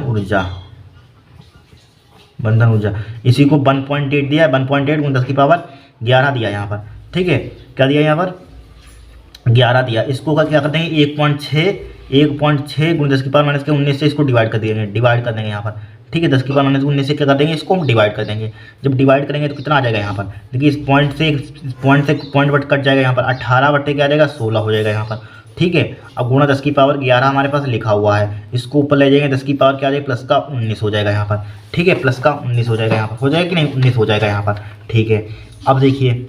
ऊर्जा इसी को 1.8 दिया, 1.8 × 10⁻11 दिया यहाँ पर। ठीक है, क्या दिया यहाँ पर, 11 दिया। इसको क्या करते हैं, 1.6 × 10⁻⁻19 से इसको डिवाइड कर देंगे यहाँ पर। ठीक है, 10⁻⁻19 से क्या कर देंगे, इसको हम डिवाइड कर देंगे। जब डिवाइड करेंगे तो कितना आ जाएगा यहाँ पर, देखिए इस पॉइंट बट कट जाएगा यहाँ पर, 18 बटे क्या आ जाएगा, 16 हो जाएगा यहाँ पर। ठीक है, अब गुणा 10⁻11 हमारे पास लिखा हुआ है, इसको ऊपर ले जाएंगे, 10⁻, क्या आ जाएगा, प्लस का 19 हो जाएगा यहाँ पर। ठीक है, प्लस का 19 हो जाएगा यहाँ पर, हो जाएगा कि नहीं, 19 हो जाएगा यहाँ पर। ठीक है, अब देखिए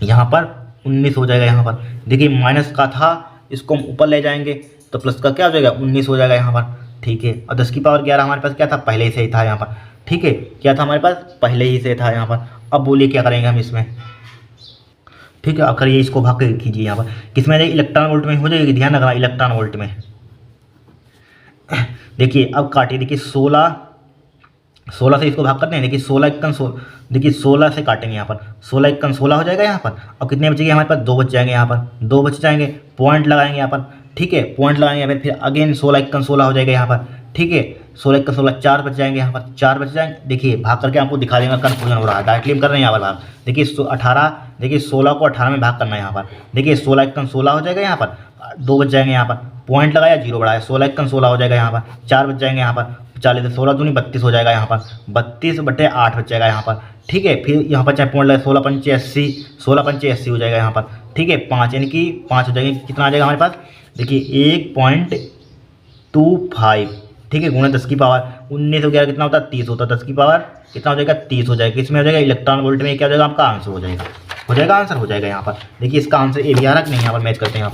यहाँ पर 19 हो जाएगा यहाँ पर। देखिए माइनस का था, इसको हम ऊपर ले जाएंगे तो प्लस का क्या हो जाएगा, 19 हो जाएगा यहाँ पर। ठीक है, और 10⁻11 हमारे पास क्या था, पहले से ही था यहाँ पर। ठीक है, क्या था हमारे पास, पहले ही से था यहाँ पर। अब बोलिए क्या करेंगे हम इसमें। ठीक है, अब करिए, इसको भाग कर कीजिए यहाँ पर, किसमें जाएगी, इलेक्ट्रॉन वोल्ट में हो जाएगी, ध्यान रखना इलेक्ट्रॉन वोल्ट में। देखिए अब काटिए, देखिए 16 से इसको भाग करते हैं। देखिए 16 × 16, देखिए 16 से काटेंगे यहाँ पर, 16 × 16 हो जाएगा यहाँ पर। अब कितने बचेंगे हमारे पास, 2 बच जाएंगे यहाँ पर, 2 बच जाएंगे, पॉइंट लगाएंगे यहाँ पर। ठीक है, पॉइंट लगाएंगे, फिर अगेन 16 × 16 हो जाएगा यहाँ पर। ठीक है, 16 × 16 4 बच जाएंगे यहाँ पर, 4 बच जाएंगे। देखिए भाग करके आपको दिखा देंगे, कन्फ्यूजन हो रहा है, डायरेक्टली हम कर रहे हैं यहाँ पर भाग। देखिए 18, देखिए 16 को 18 में भाग करना है यहाँ पर। देखिए 16 × 16 हो जाएगा यहाँ पर, 2 बच जाएंगे यहाँ पर, पॉइंट लगाया, 0 बढ़ाया, 16 × 16 हो जाएगा यहाँ पर, 4 बच जाएंगे यहाँ पर, 40 16 दूनी 32 हो जाएगा यहाँ पर, 32 बटे 8 बच जाएगा यहाँ पर। ठीक है, फिर यहाँ पर चाहे पॉइंट लगे, 16 × 5 = 80, 16 × 5 = 80 हो जाएगा यहाँ पर। ठीक है, 5 यानी कि 5 हो जाएगा, कितना आ जाएगा हमारे पास, देखिए 1.25। ठीक है, गुणा 10⁻19 हो गया, कितना होता है, 30 होता है, 10 की पावर कितना हो जाएगा, 30 हो जाएगा। इसमें हो जाएगा इलेक्ट्रॉन वोल्ट में, क्या हो जाएगा आपका आंसर, आंसर हो जाएगा यहाँ पर। देखिए इसका आंसर ए भी आ रहा कि नहीं, यहाँ पर मैच करते हैं।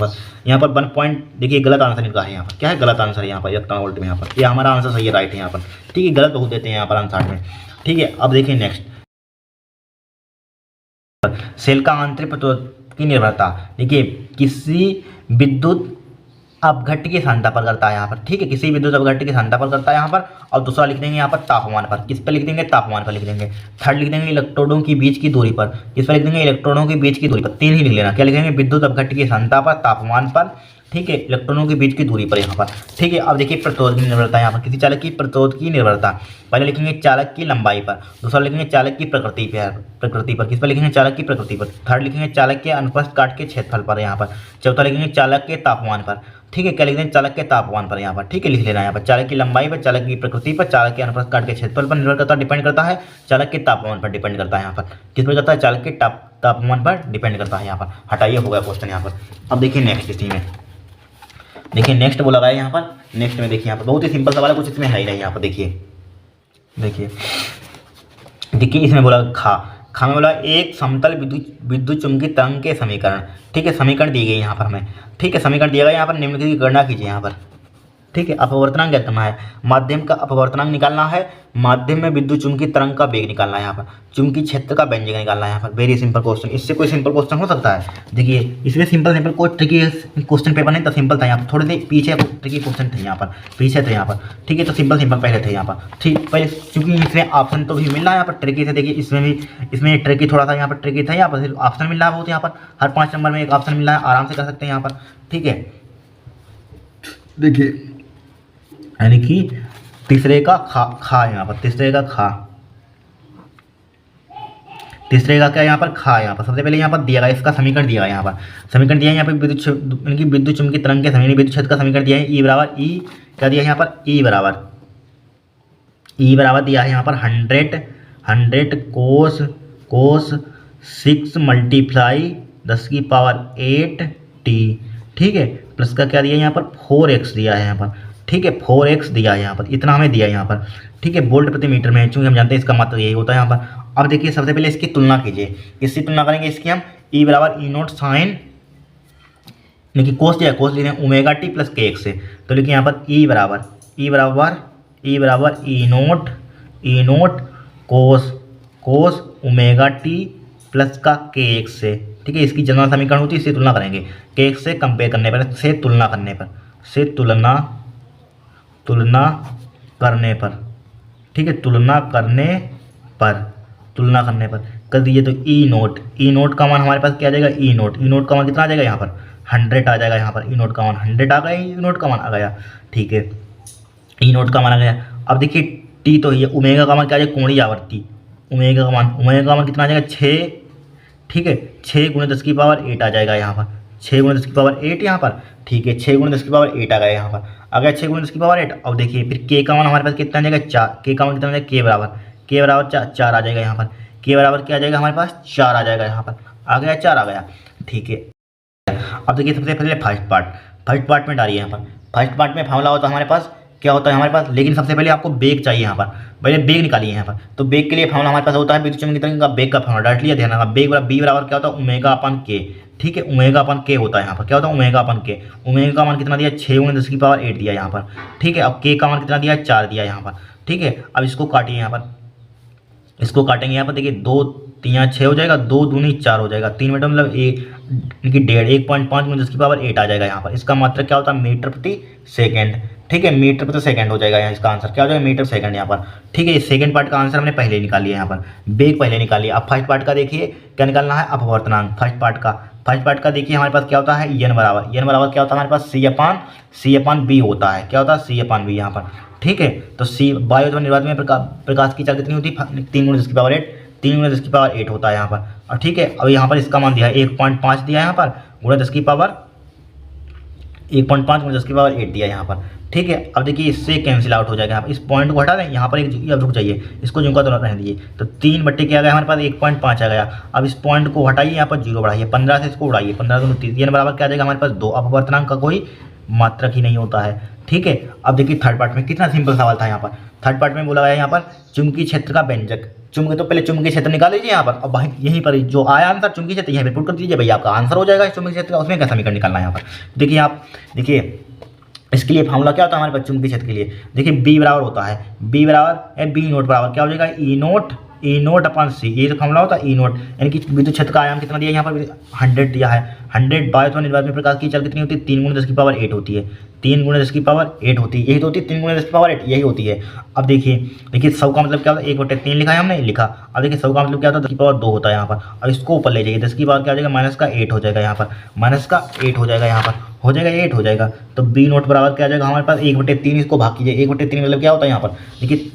यहाँ पर 1 पॉइंट, देखिए गलत आंसर निकला है यहाँ पर, क्या है, गलत आंसर है यहाँ पर इलेक्ट्रॉन वोल्ट में। यहाँ पर ये हमारा आंसर सही है, राइट है यहाँ पर। ठीक है, गलत बहुत देते हैं यहाँ पर आंसर में। ठीक है, अब देखिए नेक्स्ट, सेल का आंतरिक प्रतिरोध की निर्भरता। देखिए किसी विद्युत अपघट्य की सांद्रता पर करता है यहाँ पर। ठीक है, किसी विद्युत अपघट्य की सांद्रता पर करता है यहाँ पर। और दूसरा लिख देंगे यहाँ पर तापमान पर, किस पर लिख देंगे, तापमान पर लिख देंगे। थर्ड लिख देंगे इलेक्ट्रोडों की बीच की दूरी पर, किस पर लिख देंगे, इलेक्ट्रॉनों के बीच की दूरी पर। 3 ही लिख लेना, क्या लिखेंगे, विद्युत अपघट्य की सांद्रता पर, तापमान पर, ठीक है, इलेक्ट्रॉनों के बीच की दूरी पर यहाँ पर। ठीक है, अब देखिए प्रतिरोध की निर्भरता यहाँ पर, किसी चालक की प्रतिरोध की निर्भरता। पहले लिखेंगे चालक की लंबाई पर, दूसरा लिखेंगे चालक की प्रकृति पर, किस पर लिखेंगे चालक की प्रकृति पर, थर्ड लिखेंगे चालक के अनुप्रस्थ काट के क्षेत्रफल पर यहाँ पर, चौथा लिखेंगे चालक के तापमान पर। ठीक है, क्या लिख देंगे चालक के तापमान पर यहाँ पर। ठीक है, लिख लेना यहाँ पर चालक की लंबाई पर, चालक की प्रकृति पर, चालक के अनुप्रस्थ काट के क्षेत्रफल पर निर्भर करता, डिपेंड करता है, चालक के तापमान पर डिपेंड करता है यहाँ पर, किस पर करता है चालक के तापमान पर डिपेंड करता है यहाँ पर। हटाइए, हो गया क्वेश्चन यहाँ पर। अब देखिए नेक्स्ट इसी में, देखिए नेक्स्ट वो लगाए यहाँ पर, नेक्स्ट में देखिए यहाँ पर बहुत ही सिंपल सवाल है, कुछ इसमें है ही नहीं यहाँ पर। देखिए इसमें बोला खा में बोला एक समतल विद्युत चुम्बकीय तरंग के समीकरण। ठीक है, समीकरण दी गई यहाँ पर हमें। ठीक है, समीकरण दिया गया यहाँ पर, निम्नलिखित की गणना कीजिए यहाँ पर। ठीक है, अपवर्तनांक क्या करना है, माध्यम का अपवर्तनांक निकालना है, माध्यम में विद्युत चुम्बकीय तरंग का वेग निकालना है यहाँ पर, चुम्बकीय क्षेत्र का व्यंजक निकालना है यहाँ पर। वेरी सिंपल क्वेश्चन, इससे कोई सिंपल क्वेश्चन हो सकता है? देखिए इसमें सिंपल कोई ट्रिकी क्वेश्चन पेपर नहीं था, सिंपल था यहाँ पर, थोड़े से पीछे ट्रिकी क्वेश्चन थे यहाँ पर, पीछे थे यहाँ पर। ठीक है, तो सिंपल पहले थे यहाँ पर। ठीक, पहले क्योंकि इसमें ऑप्शन तो भी मिल रहा है यहाँ पर ट्रिकी से। देखिए इसमें ट्रिकी थोड़ा सा यहाँ पर ट्रिकी था, यहाँ पर फिर ऑप्शन मिल रहा है बहुत, यहाँ पर हर 5 नंबर में एक ऑप्शन मिल रहा है, आराम से कर सकते हैं यहाँ पर। ठीक है, देखिए यानी कि तीसरे का खा यहाँ पर, तीसरे का क्या यहाँ पर खा यहाँ पर। सबसे पहले यहाँ पर दिया गया, इसका समीकरण दिया गया यहाँ पर, समीकरण दिया है यहाँ पर विद्युत चुम्बकीय तरंग के समीकरण, विद्युत क्षेत्र का समीकरण दिया है। ई बराबर क्या दिया है यहाँ पर, ई बराबर दिया है यहाँ पर 100 कोस 6 मल्टीप्लाई 10⁸ t। ठीक है, प्लस का क्या दिया है यहाँ पर 4x दिया है यहाँ पर। ठीक है, 4x दिया है यहाँ पर, इतना हमें दिया है यहाँ पर। ठीक है, वोल्ट प्रति मीटर में, चूंकि हम जानते हैं इसका मात्रा यही होता है यहाँ पर। अब देखिए सबसे पहले इसकी तुलना कीजिए, इसकी तुलना करेंगे इसकी हम। ई बराबर ई नोट साइन, देखिए कोस दिया है, कोस लिखे omega t plus k x से, तो लिखिए यहाँ पर ई बराबर E naught cos omega t plus का के एक्स से। ठीक है, इसकी जनरल समीकरण होती है, इससे तुलना करेंगे, के एक्स से कंपेयर करने पर, से तुलना करने पर। ठीक है, तुलना करने पर कर दीजिए, तो ई नोट का मान हमारे पास क्या आ जाएगा, ई नोट का मान कितना आ जाएगा यहाँ पर 100 आ जाएगा यहाँ पर। ई नोट का मान 100 आ गया, ई नोट का मान आ गया। ठीक है, ई नोट का मान आ गया। अब देखिए टी तो ये ओमेगा का मान क्या आ जाएगा, कोणीय आवर्ती, ओमेगा का मान कितना आ जाएगा 6। ठीक है, 6 × 10⁸ आ जाएगा यहाँ पर, 6 × 10⁸ यहाँ पर। ठीक है, 6 × 10⁸ आ गया यहाँ पर, आ गया 6 × 10⁸। अब देखिए फिर के का मान हमारे पास कितना आ जाएगा 4, के का मान कितना आ जाएगा, के बराबर 4 आ जाएगा यहाँ पर, के बराबर क्या आ जाएगा हमारे पास 4 आ जाएगा यहाँ पर, आ गया 4 आ गया। ठीक है, अब देखिए सबसे पहले फर्स्ट पार्ट में डालिए यहाँ पर। फर्स्ट पार्ट में फार्मूला होता है हमारे पास, क्या होता है हमारे पास, लेकिन सबसे पहले आपको बेग चाहिए यहाँ पर, पहले बेग निकालिए यहाँ पर। तो बेग के लिए फार्मूला हमारे पास होता है विद्युत चुम्बकीय तरंग का बेग का फार्मूला, डाल लिया, ध्यान रखना। बेग बी बराबर क्या होता है, ओमेगा अपन के। ठीक है, ओमेगा अपन के होता है यहाँ पर, क्या होता है ओमेगा अपन के। ओमेगा का मान कितना दिया 6 × 10⁸ दिया यहाँ पर। ठीक है, अब के का मान कितना दिया 4 दिया यहाँ पर। ठीक है, अब इसको काटिए यहाँ पर, इसको काटेंगे यहाँ पर। देखिए 2 3 6 हो जाएगा, 2 दूनी 4 हो जाएगा, 3 मीटर मतलब 1.5 × 10⁸ आ जाएगा यहाँ पर। इसका मात्रक क्या होता है मीटर प्रति सेकंड। ठीक है, मीटर प्रति सेकंड हो जाएगा यहाँ, इसका आंसर क्या हो जाएगा मीटर सेकंड यहाँ पर। ठीक है, सेकंड पार्ट का आंसर हमने पहले निकाल लिया यहाँ पर, बेग पहले निकाल लिया। अब फर्स्ट पार्ट का देखिए क्या निकालना है, अपवर्तनांक। फर्स्ट पार्ट का देखिए हमारे पास क्या होता है, एन बराबर क्या होता है हमारे पास, C/B होता है, क्या होता है C/B यहाँ पर। ठीक है, तो सी वायु निर्वात में प्रकाश की चाल कितनी होती है 3 × 10⁸ होता है यहाँ पर। और ठीक है, अब यहाँ पर इसका मान दिया है 1.5 दिया है यहाँ पर, गुणा 10⁸ 1.5 × 10⁸ दिया यहाँ पर। ठीक है, अब देखिए इससे कैंसिल आउट हो जाएगा यहाँ पर, इस पॉइंट को हटा दें, यहाँ पर एक रुक जाइए, इसको झुमका तो रहने दीजिए। तो 3 क्या आ गया हमारे पास 1.5 आ गया। अब इस पॉइंट को हटाइए, यहाँ पर 0 बढ़ाइए, 15 से इसको उड़ाइए, 15 दूनी 30, एन बराबर क्या आ जाएगा हमारे पास 2। अपवर्तनांक का कोई मात्रक ही नहीं होता है। ठीक है, अब देखिए थर्ड पार्ट में कितना सिंपल सवाल था यहाँ पर। थर्ड पार्ट में बोला गया यहाँ पर चुंबकीय क्षेत्र का व्यंजक। तो पहले चुंबकीय क्षेत्र निकाल लीजिए यहाँ पर, अब यहीं पर जो आया आंसर चुंबकीय क्षेत्र यहीं पे पुट कर दीजिए, भैया आपका आंसर हो जाएगा चुंबकीय क्षेत्र का। उसमें क्या समीकरण निकालना है यहाँ पर, देखिए इसके लिए फार्मूला क्या होता है हमारे पास चुंबकीय क्षेत्र के लिए। देखिए बी बराबर होता है, बी नोट बराबर क्या हो जाएगा, ई नोट ई नोट अपन सी, ये जो फॉर्मूला होता है ई नोट, यानी कि विद्युत क्षेत्र का आयाम कितना दिया यहाँ पर 100 दिया है। 100 बाय तो निर्वात में प्रकाश की चाल कितनी होती है 3 × 10⁸ होती है, 3 × 10⁸ होती है, यही तो होती है 3 × 10⁸ यही होती है। अब देखिए 100 का मतलब क्या होता है 1/3 लिखा है हमने लिखा। अब देखिए 100 का मतलब क्या होता है 10⁻2 होता है यहाँ पर। अब इसको ऊपर ले जाइए 10 की पावर क्या हो जाएगा -8 हो जाएगा यहाँ पर, -8 हो जाएगा यहाँ पर, हो जाएगा 8 हो जाएगा। तो बी नोट बराबर क्या आ जाएगा हमारे पास 1/3, इसको भाग कीजिए 1/3 मतलब क्या होता है यहाँ पर देखिए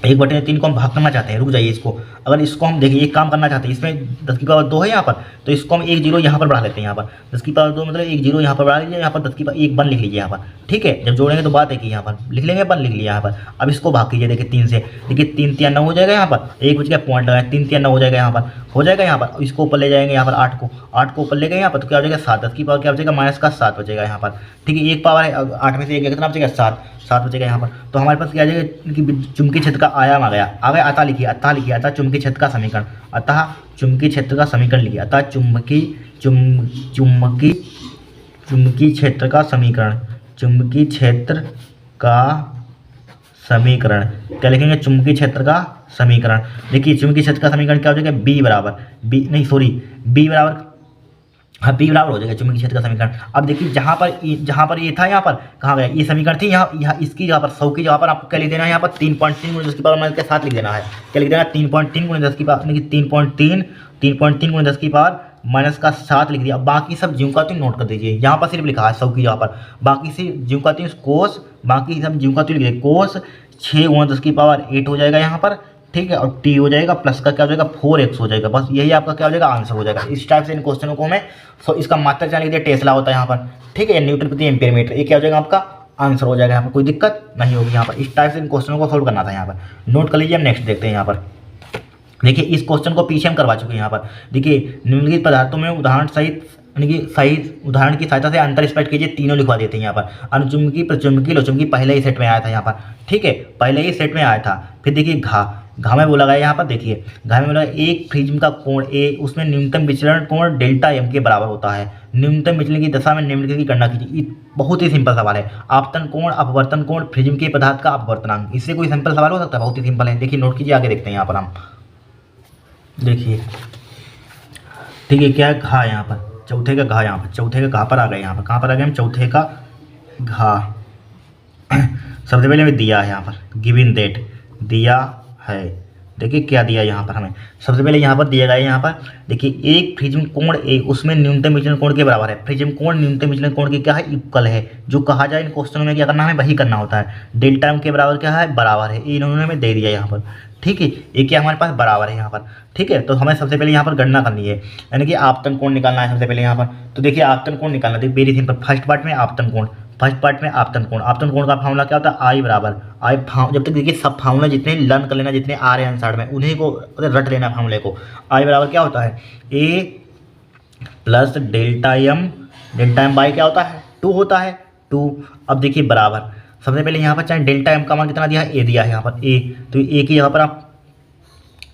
1/3 को हम भाग करना चाहते हैं, रुक जाइए इसको, अगर इसको हम देखिए एक काम करना चाहते हैं, इसमें 10⁻2 है यहाँ पर, तो इसको हम 1 0 यहाँ पर बढ़ा लेते हैं। यहाँ पर 10⁻2 मतलब 1 0 यहाँ पर बढ़ा लीजिए, यहाँ पर 10⁻1 1 लिख लीजिए यहाँ पर, ठीक है। जब जोड़ेंगे तो बात है कि यहाँ पर लिख लेंगे 1 लिख लिया यहाँ पर। अब इसको भाग कीजिए देखिए 3 से, देखिए 3 3 9 हो जाएगा यहाँ पर, एक बच गया पॉइंट लगाए 3 3 9 हो जाएगा यहाँ पर, हो जाएगा यहाँ पर। इसको ऊपर ले जाएंगे यहाँ पर 8 को ऊपर ले गए यहाँ पर, तो क्या हो जाएगा 7, 10 की पावर क्या बचेगा -7 बचेगा यहाँ पर, ठीक है। एक पावर है 8 में से एक कितना बचेगा 7 बचेगा यहाँ पर। तो हमारे पास क्या आ जाएगा कि चुंबकीय क्षेत्र का आयाम आ गया। अतः लिखिए अतः चुंबकीय क्षेत्र का समीकरण, अतः चुंबकीय क्षेत्र का समीकरण लिखिए, अतः चुंबकीय क्षेत्र का समीकरण, चुंबकीय क्षेत्र का समीकरण क्या लिखेंगे चुंबकीय क्षेत्र का समीकरण। देखिए चुंबकीय क्षेत्र का समीकरण क्या हो जाएगा बी बराबर बी बराबर हो जाएगा चुंबकीय क्षेत्र का समीकरण। अब देखिए जहाँ पर ये था यहाँ पर कहाँ गया ये समीकरण थी, यहाँ इसकी जगह पर 100 की जगह पर आपको क्या लिख देना है यहाँ पर 3.3 × 10⁻⁻7 लिख देना है। क्या लिख देना है 3.3 × 10⁻7 लिख दिया। बाकी सब ज्यों का त्यों नोट कर दीजिए, यहाँ पर सिर्फ लिखा है 100 की जगह पर, बाकी से ज्यों का त्यों कोस, बाकी सब ज्यों का त्यों लिख दिए कोस 6 × 10⁸ हो जाएगा यहाँ पर, ठीक है। और टी हो जाएगा प्लस का क्या हो जाएगा 4x हो जाएगा, बस यही आपका क्या हो जाएगा आंसर हो जाएगा। इस टाइप से इन क्वेश्चनों को हमें इसका मात्रक क्या लिख दिया टेस्ला होता है यहाँ पर, ठीक है, न्यूटन प्रति एम्पीयर मीटर, ये क्या हो जाएगा आपका आंसर हो जाएगा। यहाँ पर कोई दिक्कत नहीं होगी। यहाँ पर इस टाइप से इन क्वेश्चनों को सोल्व करना था, यहाँ पर नोट कर लीजिए। हम नेक्स्ट देखते हैं यहाँ पर देखिए इस क्वेश्चन को पीछे हम करवा चुके हैं। यहाँ पर देखिए निम्नलिखित पदार्थों में उदाहरण सहित यानी कि सही उदाहरण की सहायता से अंतर स्पष्ट कीजिए, तीनों लिखवा देते हैं यहाँ पर। अनुचुंबकी प्रचुंबकी लोचुंबकी पहले ही सेट में आया था यहाँ पर, ठीक है, पहले ही सेट में आया था। फिर देखिए घा में बोला गया यहाँ पर, देखिए घा में बोला एक प्रिज्म का कोण ए, उसमें न्यूनतम विचलन कोण डेल्टा एम के बराबर होता है। न्यूनतम विचलन की दशा में निम्नलिखित की गणना कीजिए। बहुत ही सिंपल सवाल है, आपतन कोण अपवर्तन कोण प्रिज्म के पदार्थ का अपवर्तनांक, इससे कोई सिंपल सवाल हो सकता है, बहुत ही सिंपल है। देखिए नोट कीजिए, आगे देखते हैं यहाँ पर हम देखिए, ठीक है, क्या है घा यहाँ पर, चौथे का घा, यहाँ पर चौथे का घा पर आ गए। यहाँ पर कहाँ पर आ गए हम, चौथे का घा। सबसे पहले हमें दिया है यहाँ पर गिवन दैट दिया है, देखिए क्या दिया यहाँ पर हमें, सबसे पहले यहाँ पर दिया गया है। यहाँ पर देखिए एक प्रिज्म कोण ए, उसमें न्यूनतम विचलन कोण के बराबर है। प्रिज्म कोण न्यूनतम विचलन कोण के क्या है इक्वल है, जो कहा जाए इन क्वेश्चनों में क्या करना है वही करना होता है। डेल्टा एम के बराबर क्या है बराबर है, इन्होंने हमें दे दिया यहाँ पर, ठीक है, ये क्या हमारे पास बराबर है यहाँ पर, ठीक है। तो हमें सबसे पहले यहाँ पर गणना करनी है, यानी कि आपतन कोण निकालना है सबसे पहले यहाँ पर। तो देखिए आपतन कोण निकालना, देखिए वेरी सिंपल, फर्स्ट पार्ट में आपतन कोण आपतन कोण का फार्मूला क्या होता है आई बराबर आई। जब तक देखिए सब फार्मूला जितने लर्न कर लेना, जितने आ रहे हैं आंसर में उन्हीं को रट लेना फार्मूले को। आई बराबर क्या होता है ए प्लस डेल्टा एम बाई क्या होता है 2 होता है 2। अब देखिए बराबर, सबसे पहले यहाँ पर चाहे डेल्टा एम का मान कितना दिया है ए दिया है यहाँ पर ए, तो ए की जगह पर आप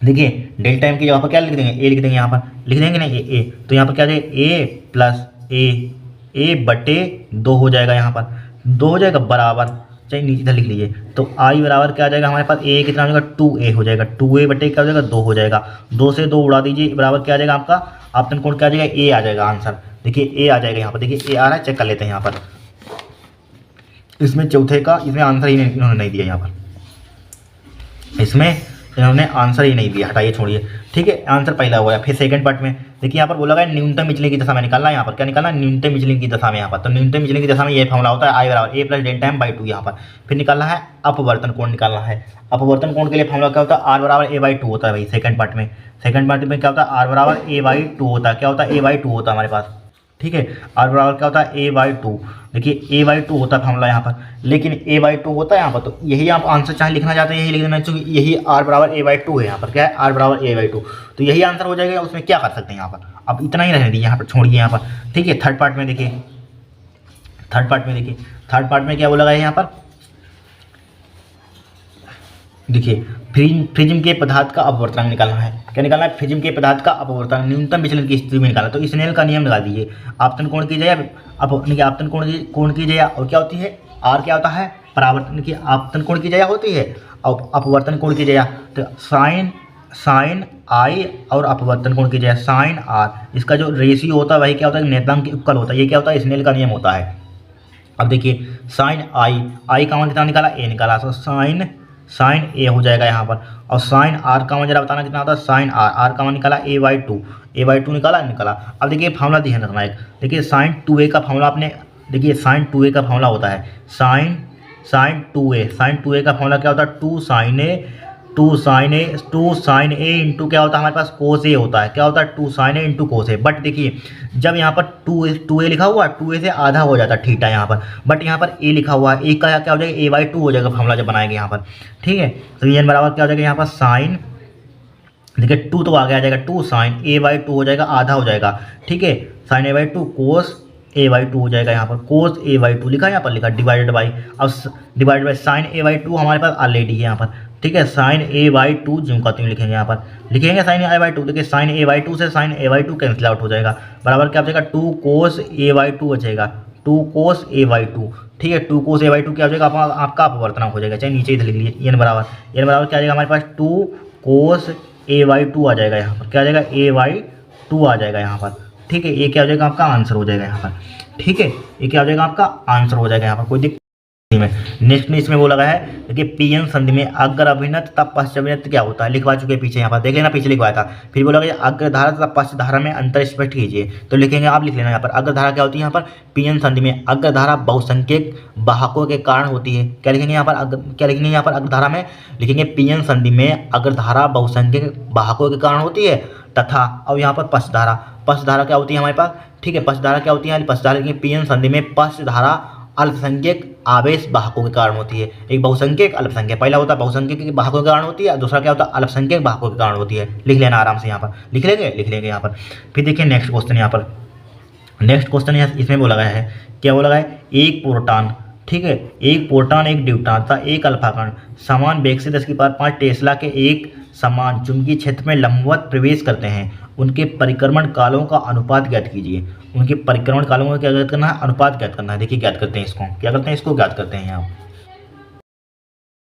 देखिए डेल्टा एम की जगह पर क्या लिख देंगे ए लिख देंगे, यहाँ पर लिख देंगे ना ए, तो यहाँ पर क्या जाएगा ए प्लस ए बटे 2 हो जाएगा, यहाँ पर 2 हो जाएगा बराबर, चाहे नीचे इधर लिख लीजिए। तो आई बराबर क्या आ जाएगा हमारे पास ए कितना हो जाएगा 2a हो जाएगा, 2a बटे क्या हो जाएगा 2 हो जाएगा, 2 से 2 उड़ा दीजिए बराबर क्या आ जाएगा आपका आपतन कोण क्या आ जाएगा ए आ जाएगा आंसर। देखिए ए आ जाएगा यहाँ पर, देखिए ए आ रहा है, चेक कर लेते हैं यहाँ पर। इसमें चौथे का इसमें आंसर ही इन्होंने नहीं दिया, यहाँ पर इसमें इन्होंने आंसर ही नहीं दिया, हटाइए छोड़िए, ठीक है। आंसर पहला हुआ है। फिर सेकंड पार्ट में देखिए यहाँ पर बोला गया न्यूनतम विचलन की दशा में निकालना है, यहाँ पर क्या निकालना है न्यूनतम विचलन की दशा में, यहाँ पर तो न्यूनतम विचलन की दशा में ये फॉर्मूला होता है आई बराबर ए प्लस डेल्टा एम बाई 2 यहाँ पर। फिर निकालना है अपवर्तन कोण निकालना है, अपवर्तन कोण के लिए फॉर्मूला क्या होता है आर बराबर ए बाई 2 होता है भाई। सेकंड पार्ट में क्या होता है आर बराबर ए बाई 2 होता है, क्या होता है ए बाई 2 होता है हमारे पास, ठीक है। आर बराबर क्या होता है ए बाई 2, देखिए ए बाई 2 होता है फॉर्मूला यहाँ पर, लेकिन ए बाई 2 होता है यहाँ पर, तो यही आप आंसर चाहे लिखना चाहते हैं यही लिख देना, क्योंकि यही आर बराबर ए बाई 2 है यहाँ पर, क्या है आर बराबर ए बाई 2, तो यही आंसर हो जाएगा। उसमें क्या कर सकते हैं यहाँ पर, अब इतना ही रहने दीजिए यहाँ पर, छोड़िए यहाँ पर, ठीक है। थर्ड पार्ट में देखिए थर्ड पार्ट में क्या बोला गया है यहाँ पर, देखिए प्रिज्म के पदार्थ का अपवर्तनांक निकालना है। क्या निकालना है प्रिज्म के पदार्थ का अपवर्तनांक न्यूनतम विचलन की स्थिति में निकालना। तो स्नेल का नियम लगा दीजिए, आपतन कोण की जगह आपतन कोण की जगह और क्या होती है आर क्या होता है परावर्तन की, आपतन कोण की जगह होती है और अपवर्तन कोण कीजिए तो साइन आई और अपवर्तन कोण कीजिए साइन आर, इसका जो रेशियो होता है वही क्या होता है, नेतांक के उक्कल होता है। ये क्या होता है, स्नेल का नियम होता है। अब देखिए साइन आई का मान कितना निकाला, ए निकाला, तो साइन ए हो जाएगा यहाँ पर। और साइन आर का मान जरा बताना कितना होता है, साइन आर का मान निकाला ए बाई टू निकाला। अब देखिए फार्मूला ध्यान रखना है, देखिए साइन 2a का फार्मूला आपने, देखिए साइन 2a का फार्मूला होता है साइन 2a का फार्मूला क्या होता है, टू साइन ए इंटू क्या होता है हमारे पास, कोस ए होता है। क्या होता है, two sine A into cos A. But देखिए जब यहाँ पर टू ए लिखा हुआ है, 2a से आधा हो जाता है थीटा यहाँ पर, बट यहाँ पर ए लिखा हुआ है, ए का क्या हो जाएगा, a/2 हो जाएगा फार्मूला जब बनाएंगे यहाँ पर। ठीक है, तो ये बराबर क्या हो जाएगा यहाँ पर साइन, देखिए 2 तो आगे आ जाएगा, 2 साइन a/2 हो जाएगा, आधा हो जाएगा। ठीक है, साइन a/2 कोस a/2 हो जाएगा यहाँ पर, कोस a/2 लिखा है यहाँ पर, लिखा डिवाइडेड बाई, अब डिवाइडेड बाई साइन a/2 हमारे पास ऑलरेडी है यहाँ पर। ठीक है, साइन a/2 ज्यों का त्यों लिखेंगे यहाँ पर, लिखेंगे साइन a/2, देखिए साइन a/2 से साइन a/2 कैंसिल आउट हो जाएगा, बराबर क्या हो जाएगा, 2 कोस a/2 बचेगा, 2 कोस a/2। ठीक है, 2 कोस a/2 क्या हो जाएगा, आपका अपवर्तनांक हो जाएगा, चाहे नीचे इधर लिख लीजिए, n बराबर क्या आ जाएगा हमारे पास, 2 कोस a/2 आ जाएगा यहाँ पर, क्या आ जाएगा, a/2 आ जाएगा यहाँ पर। ठीक है, ये क्या हो जाएगा आपका आंसर हो जाएगा यहाँ पर। ठीक है, ये क्या हो जाएगा आपका आंसर हो जाएगा यहाँ पर, कोई दिक्कत में। नेक्स्ट में इसमें बोला गया है, देखिए पीएन संधि में अग्र अभिनत तथा पश्च अभिनत क्या होता है, लिखवा चुके हैं पीछे यहाँ पर, देख लेना पीछे लिखवाया था। फिर बोला गया अग्रधारा तथा पश्च धारा में अंतर स्पष्ट कीजिए, तो लिखेंगे आप, लिख लेना यहाँ पर, अग्रधारा क्या होती है यहाँ पर, पीएन संधि में अग्रधारा बहुसंख्यक वाहकों के कारण होती है। क्या लिखेंगे यहाँ पर, क्या लिखेंगे यहाँ पर अग्रधारा में, लिखेंगे पीएन संधि में अग्रधारा बहुसंख्यक वाहकों के कारण होती है तथा, और यहाँ पर पश्च धारा क्या होती है हमारे पास। ठीक है, पश्च धारा क्या होती है, पश्च धारा पीएन संधि में पश्च धारा अल्पसंख्यक आवेश वाहकों के कारण होती है। एक बहुसंख्यक अल्पसंख्यक, पहला होता है बहुसंख्यक वाहकों के कारण होती है, दूसरा क्या होता है, अल्पसंख्यक वाहकों के कारण होती है। लिख लेना आराम से यहाँ पर, लिख लेंगे यहाँ पर। फिर देखिए नेक्स्ट क्वेश्चन यहाँ पर, नेक्स्ट क्वेश्चन इसमें बोला गया है, क्या बोला गया है, एक प्रोटॉन, ठीक है, एक प्रोटॉन एक न्यूट्रॉन तथा एक अल्फा कण समान वेग से 10⁵ टेस्ला के एक समान चुंबकीय क्षेत्र में लंबवत प्रवेश करते हैं, उनके परिक्रमण कालों का अनुपात ज्ञात कीजिए। उनके परिक्रमण कालों का क्या ज्ञात करना है, अनुपात ज्ञात करना है। देखिए ज्ञात करते हैं इसको, क्या करते हैं, इसको ज्ञात करते हैं यहाँ।